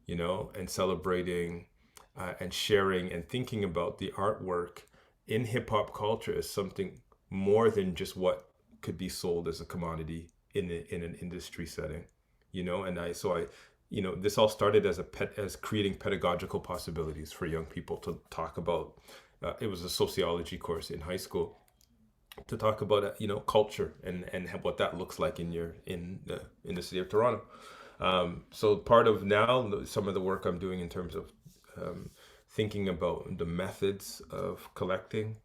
and celebrating and sharing and thinking about the artwork in hip hop culture as something more than just what could be sold as a commodity in an industry setting, you know. And you know, this all started as creating pedagogical possibilities for young people to talk about. It was a sociology course in high school to talk about, you know, culture and what that looks like in the city of Toronto. So part of now some of the work I'm doing in terms of thinking about the methods of collecting.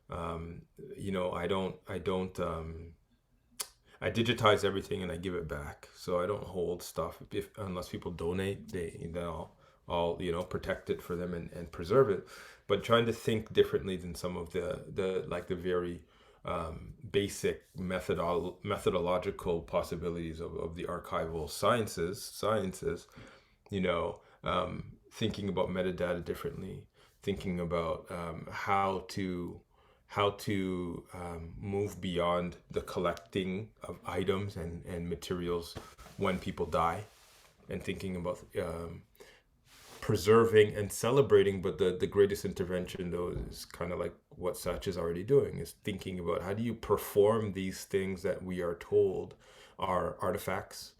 You know, I digitize everything and I give it back. So I don't hold stuff unless people donate. Then I'll you know, protect it for them and preserve it. But trying to think differently than some of the very basic methodological possibilities of the archival sciences, you know, thinking about metadata differently, thinking about how to move beyond the collecting of items and materials when people die, and thinking about preserving and celebrating. But the greatest intervention, though, is kind of like what Satch is already doing, is thinking about how do you perform these things that we are told are artifacts.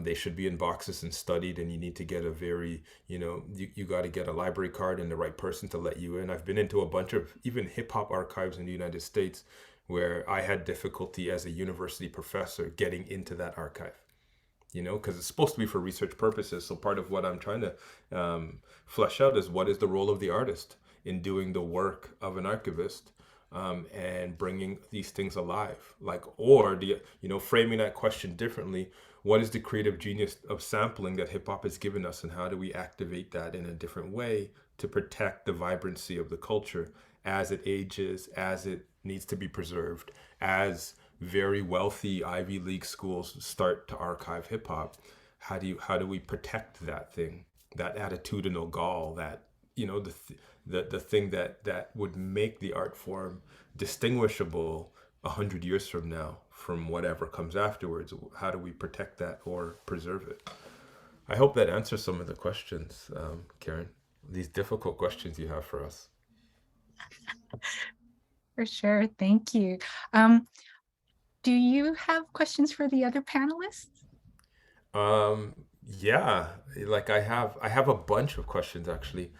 They should be in boxes and studied, and you need to get a very, you know, you got to get a library card and the right person to let you in. I've been into a bunch of even hip hop archives in the United States where I had difficulty as a university professor getting into that archive, you know, because it's supposed to be for research purposes. So part of what I'm trying to flesh out is what is the role of the artist in doing the work of an archivist, and bringing these things alive, like, or you know, framing that question differently. What is the creative genius of sampling that hip hop has given us, and how do we activate that in a different way to protect the vibrancy of the culture as it ages, as it needs to be preserved, as very wealthy Ivy League schools start to archive hip hop? How do we protect that thing, that attitudinal gall, that, you know, the thing that would make the art form distinguishable 100 years from now from whatever comes afterwards? How do we protect that or preserve it? I hope that answers some of the questions, Karen, these difficult questions you have for us. For sure, thank you. Do you have questions for the other panelists? Yeah, like I have a bunch of questions actually.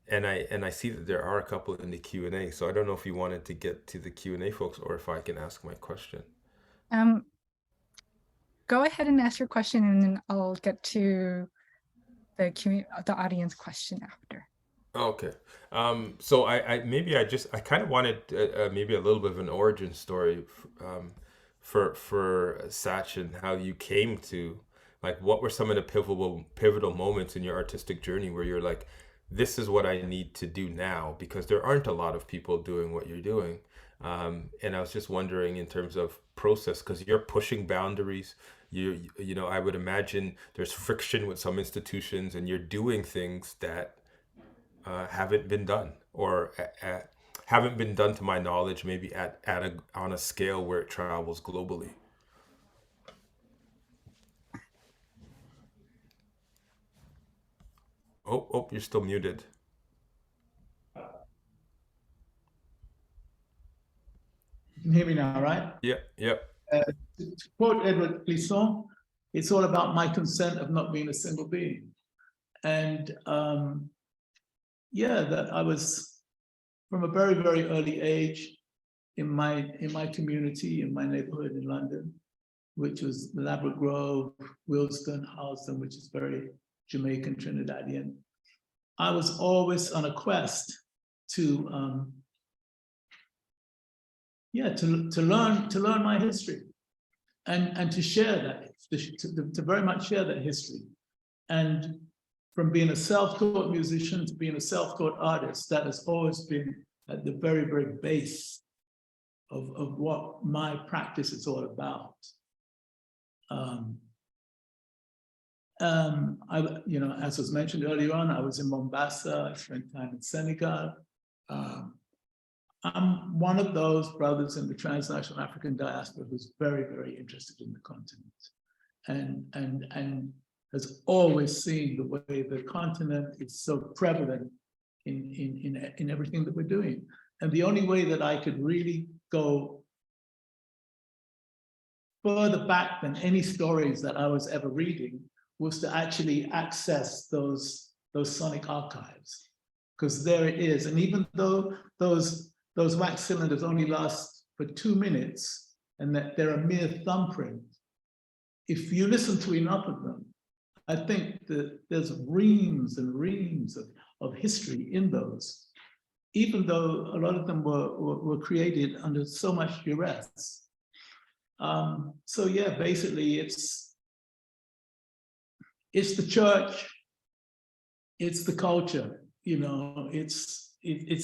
And I see that there are a couple in the Q&A, so I don't know if you wanted to get to the Q&A, folks, or if I can ask my question. Go ahead and ask your question, and then I'll get to the audience question after. Okay. So I kind of wanted maybe a little bit of an origin story for Satch, and how you came to, like, what were some of the pivotal moments in your artistic journey where you're like, this is what I need to do now, because there aren't a lot of people doing what you're doing. And I was just wondering, in terms of process, because you're pushing boundaries, you know, I would imagine there's friction with some institutions, and you're doing things that haven't been done, or haven't been done, to my knowledge, maybe on a scale where it travels globally. Oh, you're still muted. You can hear me now, right? Yeah. To quote Edward Clisson, it's all about my consent of not being a single being. And yeah, that I was, from a very, very early age, in my community, in my neighborhood in London, which was Ladbroke Grove, Willesden, Harlesden, which is very Jamaican, Trinidadian. I was always on a quest to learn my history, and to share that, to very much share that history. And from being a self-taught musician to being a self-taught artist, that has always been at the very, very base of what my practice is all about. You know, as was mentioned earlier on, I was in Mombasa, I spent time in Senegal. I'm one of those brothers in the transnational African diaspora who's very, very interested in the continent, and has always seen the way the continent is so prevalent in everything that we're doing. And the only way that I could really go further back than any stories that I was ever reading was to actually access those sonic archives, because there it is. And even though those wax cylinders only last for 2 minutes and that they're a mere thumbprint, if you listen to enough of them, I think that there's reams and reams of history in those, even though a lot of them were created under so much duress. So yeah, basically it's the church, it's the culture, you know, it's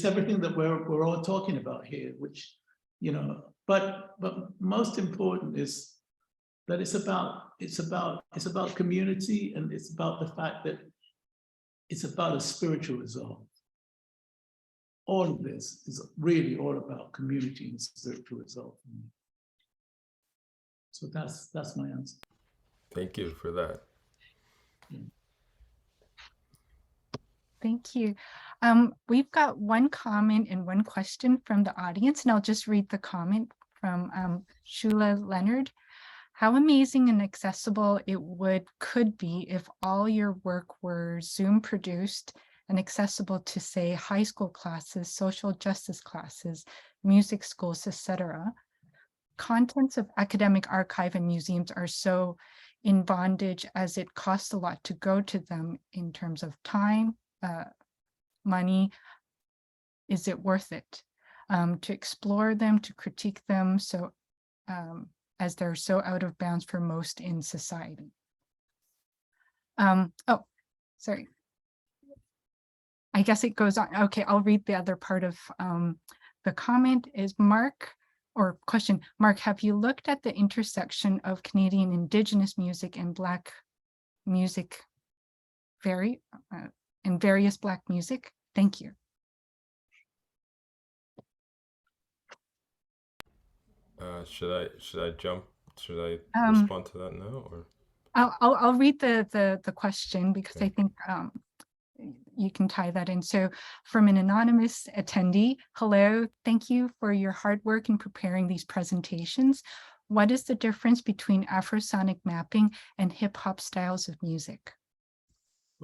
everything that we're all talking about here, which, you know, but most important is that it's about community, and it's about the fact that it's about a spiritual resolve. All of this is really all about community and spiritual resolve. So that's my answer. Thank you for that. Thank you. We've got one comment and one question from the audience, and I'll just read the comment from Shula Leonard. How amazing and accessible it could be if all your work were Zoom produced and accessible to, say, high school classes, social justice classes, music schools, etc. Contents of academic archive and museums are so in bondage as it costs a lot to go to them in terms of time, money. Is it worth it to explore them, to critique them, so as they're so out of bounds for most in society? Oh, sorry. I guess it goes on. Okay, I'll read the other part of the comment. Is Mark, or question, Mark, have you looked at the intersection of Canadian Indigenous music and Black music and various Black music? Thank you. Should I jump? Should I respond to that now, or? I'll read the question, because okay. I think you can tie that in. So from an anonymous attendee, hello, thank you for your hard work in preparing these presentations. What is the difference between Afrosonic mapping and hip hop styles of music?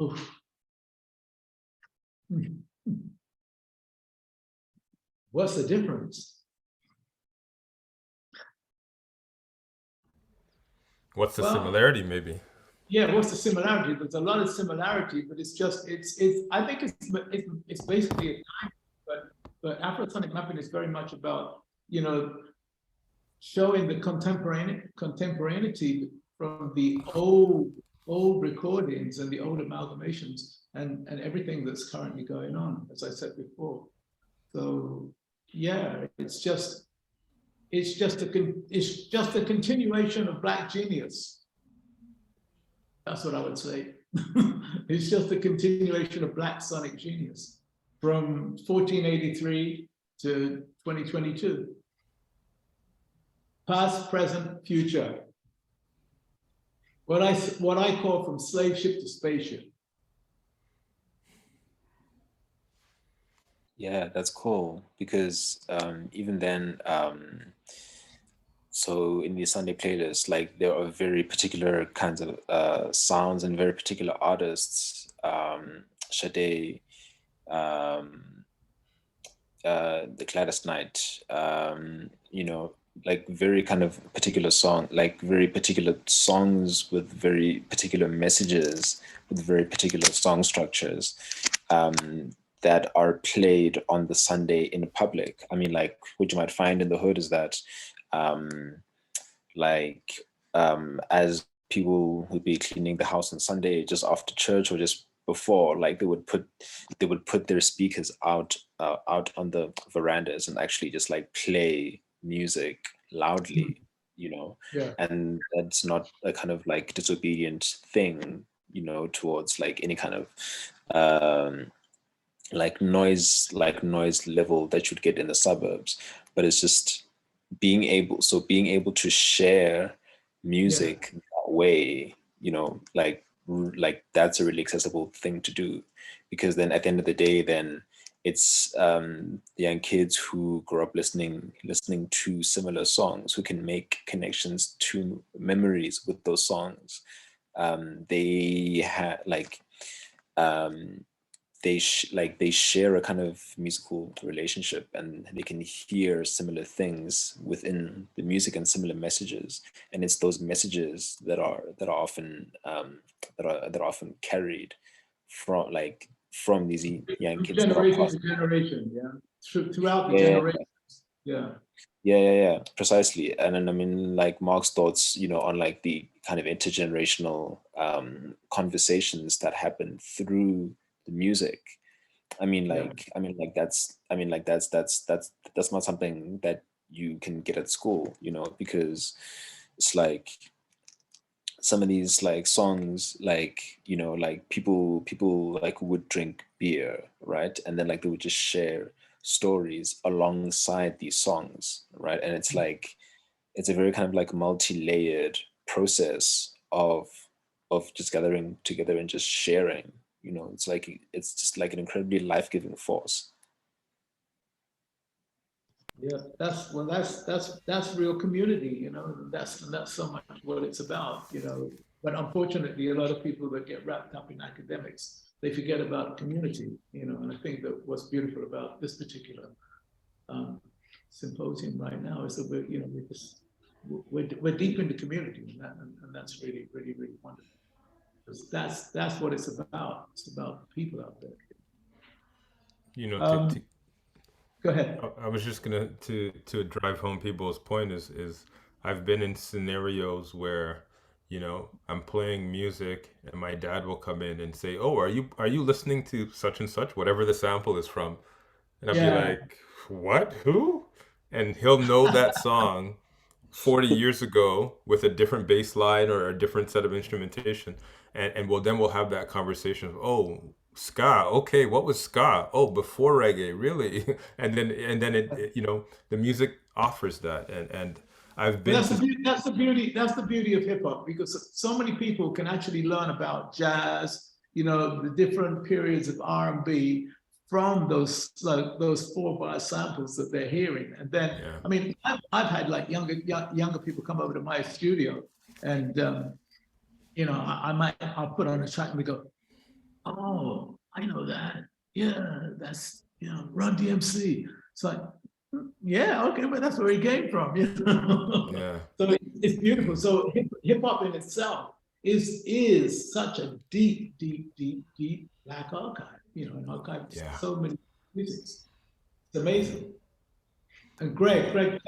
Oof. What's the difference? What's the similarity, maybe? Yeah, what's the similarity? There's a lot of similarity, but it's just I think it's basically a time, but Afrosonic mapping is very much about, you know, showing the contemporaneity from the old recordings and the old amalgamations and everything that's currently going on, as I said before. So yeah, it's just a continuation of Black genius. That's what I would say. It's just a continuation of Black sonic genius from 1483 to 2022. Past, present, future. What I call from slave ship to spaceship. Yeah, that's cool, because even then, so in the Sunday playlist, like there are very particular kinds of sounds and very particular artists, Sade, the Gladys Knight, you know, like very kind of particular song, like very particular songs with very particular messages, with very particular song structures, that are played on the Sunday in public. I mean, like what you might find in the hood is that as people would be cleaning the house on Sunday, just after church or just before, like they would put their speakers out on the verandas and actually just like play music loudly, you know. Yeah. And that's not a kind of like disobedient thing, you know, towards like any kind of like noise level that you'd get in the suburbs, but it's just being able to share music that way, you know, like like that's a really accessible thing to do, because then at the end of the day, then it's the young kids who grow up listening to similar songs, who can make connections to memories with those songs. They have like they share a kind of musical relationship, and they can hear similar things within the music and similar messages, and it's those messages that are often that are often carried from these young kids that are Generation passed. to generation, yeah. Throughout the Yeah, generations, yeah. yeah, precisely. And then I mean, like Mark's thoughts, on like the kind of intergenerational conversations that happen through the music. That's not something that you can get at school, because it's like some of these like songs, like like people like would drink beer, right, and then like they would just share stories alongside these songs, right, and it's like it's a very kind of like multi-layered process of just gathering together and just sharing. It's like it's just like an incredibly life-giving force. Yeah, that's real community, that's so much what it's about, But unfortunately, a lot of people that get wrapped up in academics, they forget about community, and I think that what's beautiful about this particular symposium right now is that we're deep into community, and that's really, really, really wonderful. Because that's what it's about. It's about people out there. Go ahead. I was just gonna to drive home people's point is I've been in scenarios where I'm playing music and my dad will come in and say, "Oh, are you listening to such and such, whatever the sample is from?" And I'll be like, "What? Who?" And he'll know that song 40 years ago with a different bass line or a different set of instrumentation, and we'll have that conversation of, "Oh, ska, okay, what was ska? Oh, before reggae, really?" and then the music offers that, and I've been That's the beauty of hip hop, because so many people can actually learn about jazz, the different periods of R&B from those 4-bar samples that they're hearing. And then, I mean, I've had like younger people come over to my studio, and I'll put on a track and we go, "Oh, I know that. Yeah, that's Run DMC." It's like, yeah, okay, but that's where he came from. Yeah. So it's beautiful. So hip hop in itself is such a deep Black archive. An archive of so many musics. It's amazing. And Greg,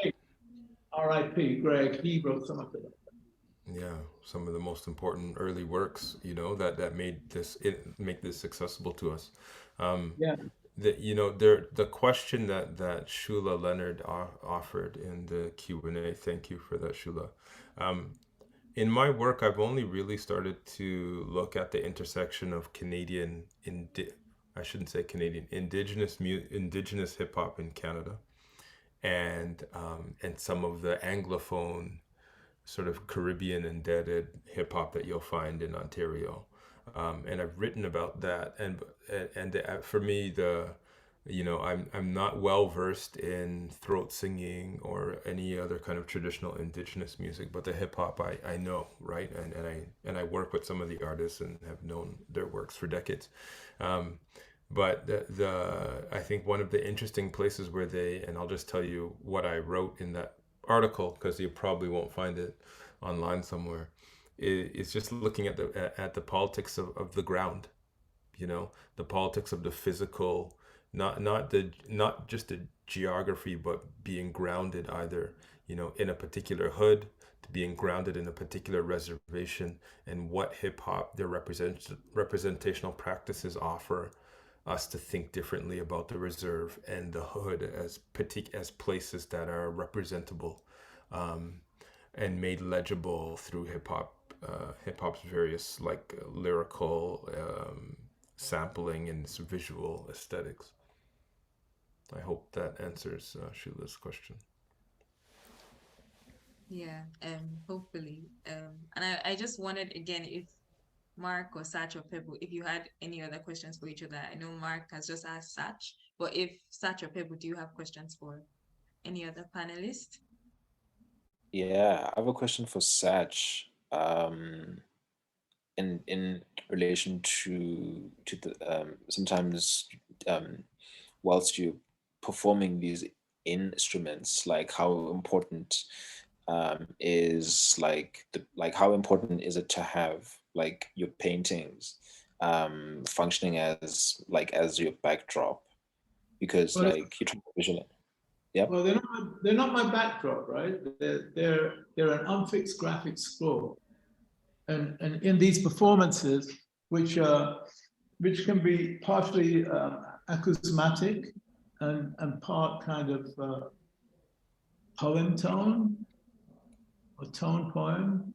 R.I.P. Greg, he wrote some of it. Yeah, some of the most important early works, that make this accessible to us. The question that Shula Leonard offered in the Q&A, thank you for that, Shula. In my work, I've only really started to look at the intersection of indigenous hip hop in Canada, and some of the Anglophone sort of Caribbean indebted hip hop that you'll find in Ontario. And I've written about that, and for me, I'm not well versed in throat singing or any other kind of traditional indigenous music, but the hip hop I know, right, and I work with some of the artists and have known their works for decades. But I think one of the interesting places where and I'll just tell you what I wrote in that article, because you probably won't find it online somewhere, is just looking at the politics of the ground, the politics of the physical, not just the geography, but being grounded either in a particular hood, to being grounded in a particular reservation, and what hip hop, their representational practices offer us to think differently about the reserve and the hood as places that are representable, and made legible through hip hop's various lyrical sampling and visual aesthetics. I hope that answers Shula's question. Yeah, hopefully. And I just wanted, again, if Mark or Satch or Pebble, if you had any other questions for each other. I know Mark has just asked Satch, but if Satch or Pebble, do you have questions for any other panelist? Yeah, I have a question for Satch. In relation to the sometimes whilst you're performing these instruments, like how important is how important is it to have like your paintings functioning as your backdrop, because Well, like you're trying to visualize. Yep. Well, they're not my backdrop, right? They're an unfixed graphic score, and in these performances, which can be partially acousmatic and part kind of poem tone or tone poem,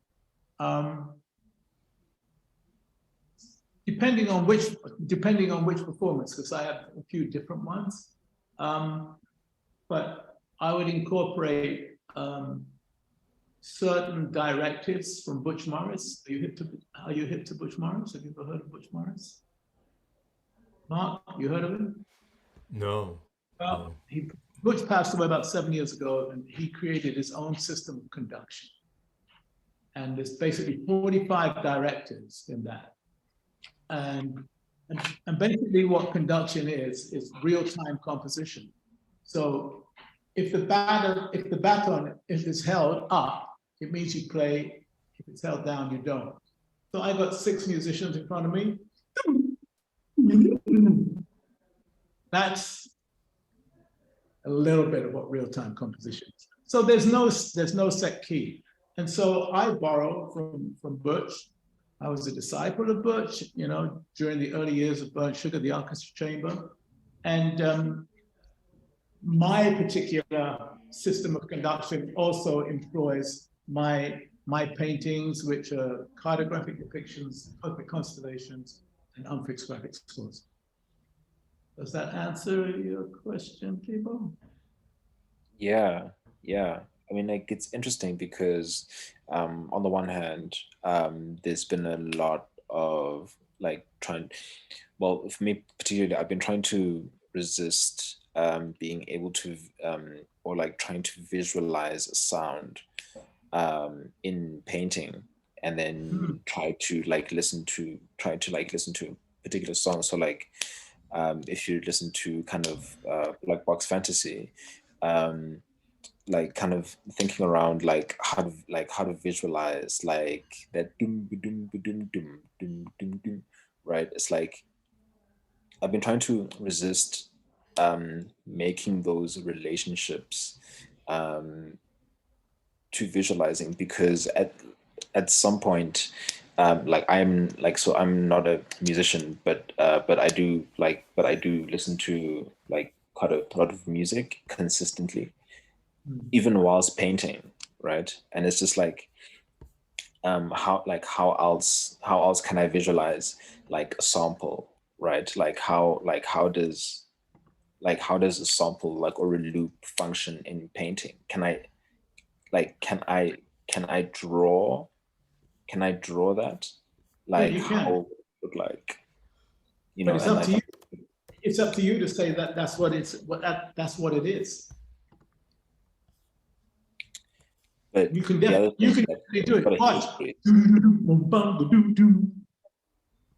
depending on which performance, because I have a few different ones. But I would incorporate certain directives from Butch Morris. Are you hip to Butch Morris? Have you ever heard of Butch Morris? Mark, you heard of him? No. Well, Butch passed away about 7 years ago, and he created his own system of conduction. And there's basically 45 directives in that. And basically what conduction is real-time composition. So if the baton is held up, it means you play. If it's held down, you don't. So I got 6 musicians in front of me. That's a little bit of what real-time composition is. So there's no set key. And so I borrow from Butch. I was a disciple of Butch, you know, during the early years of Burnt Sugar, the orchestra chamber. And my particular system of conduction also employs my paintings, which are cartographic depictions, perfect constellations, and unfixed graphic scores. Does that answer your question, people? Yeah. I mean, like, it's interesting because on the one hand, there's been a lot of like for me particularly, I've been trying to resist being able to or like trying to visualize a sound in painting, and then try to listen to a particular song. So like if you listen to kind of Black Box Fantasy, like kind of thinking around how to visualize like that doom doom doom doom doom doom doom, right? It's like I've been trying to resist making those relationships to visualizing, because at some point I'm not a musician, but I do listen to like quite a lot of music consistently, even whilst painting, right? And it's just like how else can I visualize like a sample, right? Like how does a sample or a loop function in painting? Can I draw that? Like, you how can. would it look like? You But know, it's up to you. It's up to you to say that that's what it is. But You can definitely do it. Watch.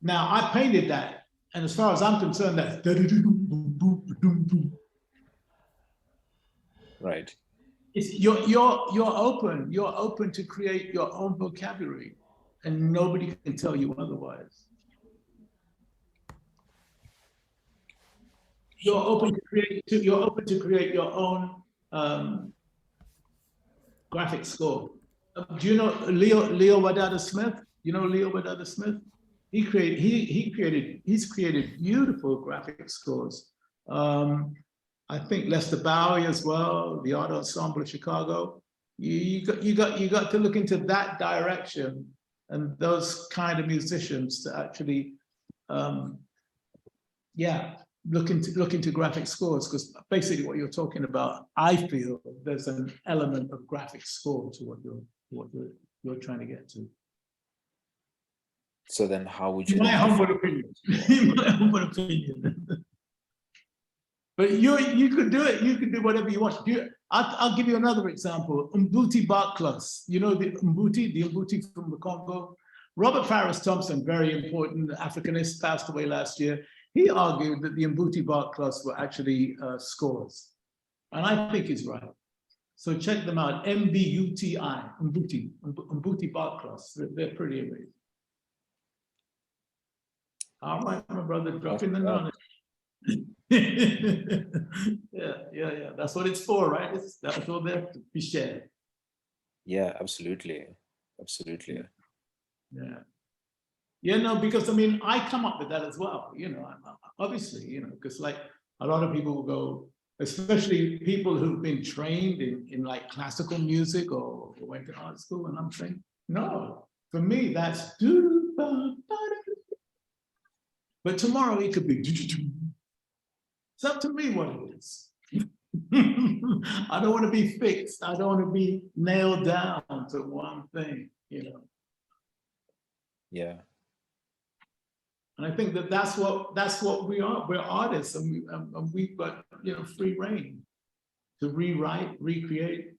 Now I painted that, and as far as I'm concerned, that's right. It's you're open to create your own vocabulary, and nobody can tell you otherwise. You're open to create your own graphic score. Do you know Leo Wadada Smith? You know Leo Wadada Smith? He's created beautiful graphic scores. I think Lester Bowie as well, the Art Ensemble of Chicago. You got to look into that direction, and those kind of musicians to actually look into graphic scores, because basically what you're talking about, I feel there's an element of graphic score to what you're trying to get to. So then how would you In my then humble define- opinion. In my humble opinion. But you could do it. You can do whatever you want. I'll give you another example. Mbuti Barklas. You know the Mbuti from the Congo. Robert Farris Thompson, very important Africanist, passed away last year. He argued that the Mbuti Barklas were actually scores. And I think he's right. So check them out. MBUTI, Mbuti Barklas. They're pretty amazing. All right, my brother, dropping the knowledge. Yeah. That's what it's for, right? That's all there to be shared. Yeah, absolutely. Yeah, no, because I mean, I come up with that as well, you know, obviously, because like a lot of people will go, especially people who've been trained in like classical music or went to art school, and I'm saying, no, for me, that's but tomorrow it could be. It's up to me what it is. I don't want to be fixed. I don't want to be nailed down to one thing, Yeah. And I think that's what we are. We're artists, and we've got free reign to rewrite, recreate,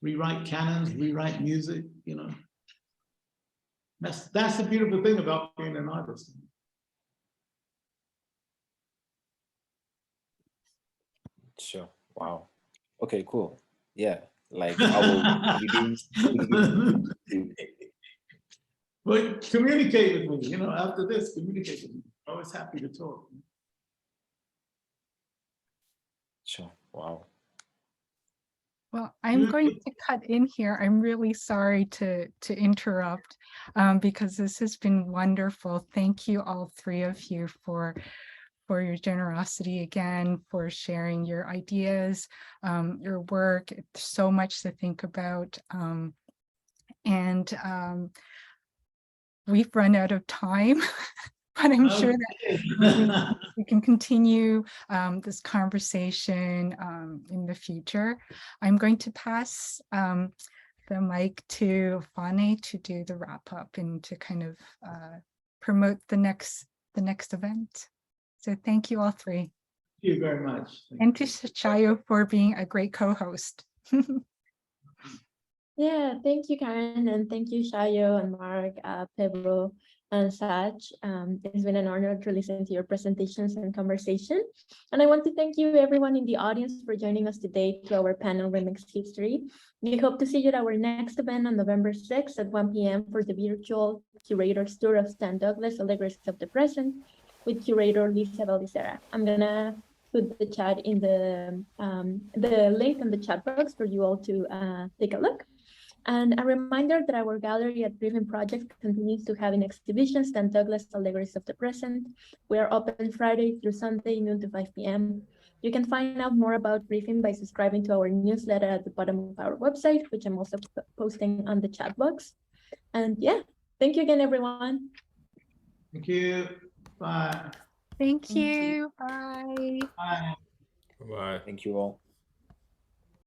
rewrite canons, rewrite music. That's the beautiful thing about being an artist. Sure. Wow. Okay, cool. Yeah. Like I will But communicate with me, after this, communicate with me. Always happy to talk. Sure. Wow. Well, I'm going to cut in here. I'm really sorry to interrupt because this has been wonderful. Thank you, all three of you, for your generosity again, for sharing your ideas, your work. It's so much to think about. We've run out of time, but I'm sure that we can continue this conversation in the future. I'm going to pass the mic to Fane to do the wrap up and to kind of promote the next event. So thank you all three. Thank you very much. And to Shayo for being a great co-host. Yeah, thank you, Karen, and thank you, Shayo and Mark, Pebo, and Satch. It's been an honor to listen to your presentations and conversation. And I want to thank you, everyone in the audience, for joining us today to our panel Remixed History. We hope to see you at our next event on November 6th at 1 p.m. for the virtual Curator's Tour of Stan Douglas, Allegories of the Present, with Curator Lisa Valdicera. I'm gonna put the chat in the link in the chat box for you all to take a look. And a reminder that our gallery at Griffin Project continues to have an exhibition, Stan Douglas, Allegories of the Present. We are open Friday through Sunday, noon to 5 p.m. You can find out more about Griffin by subscribing to our newsletter at the bottom of our website, which I'm also posting on the chat box. And yeah, thank you again, everyone. Thank you. Bye. Thank you. Bye. Bye. Bye. Thank you all.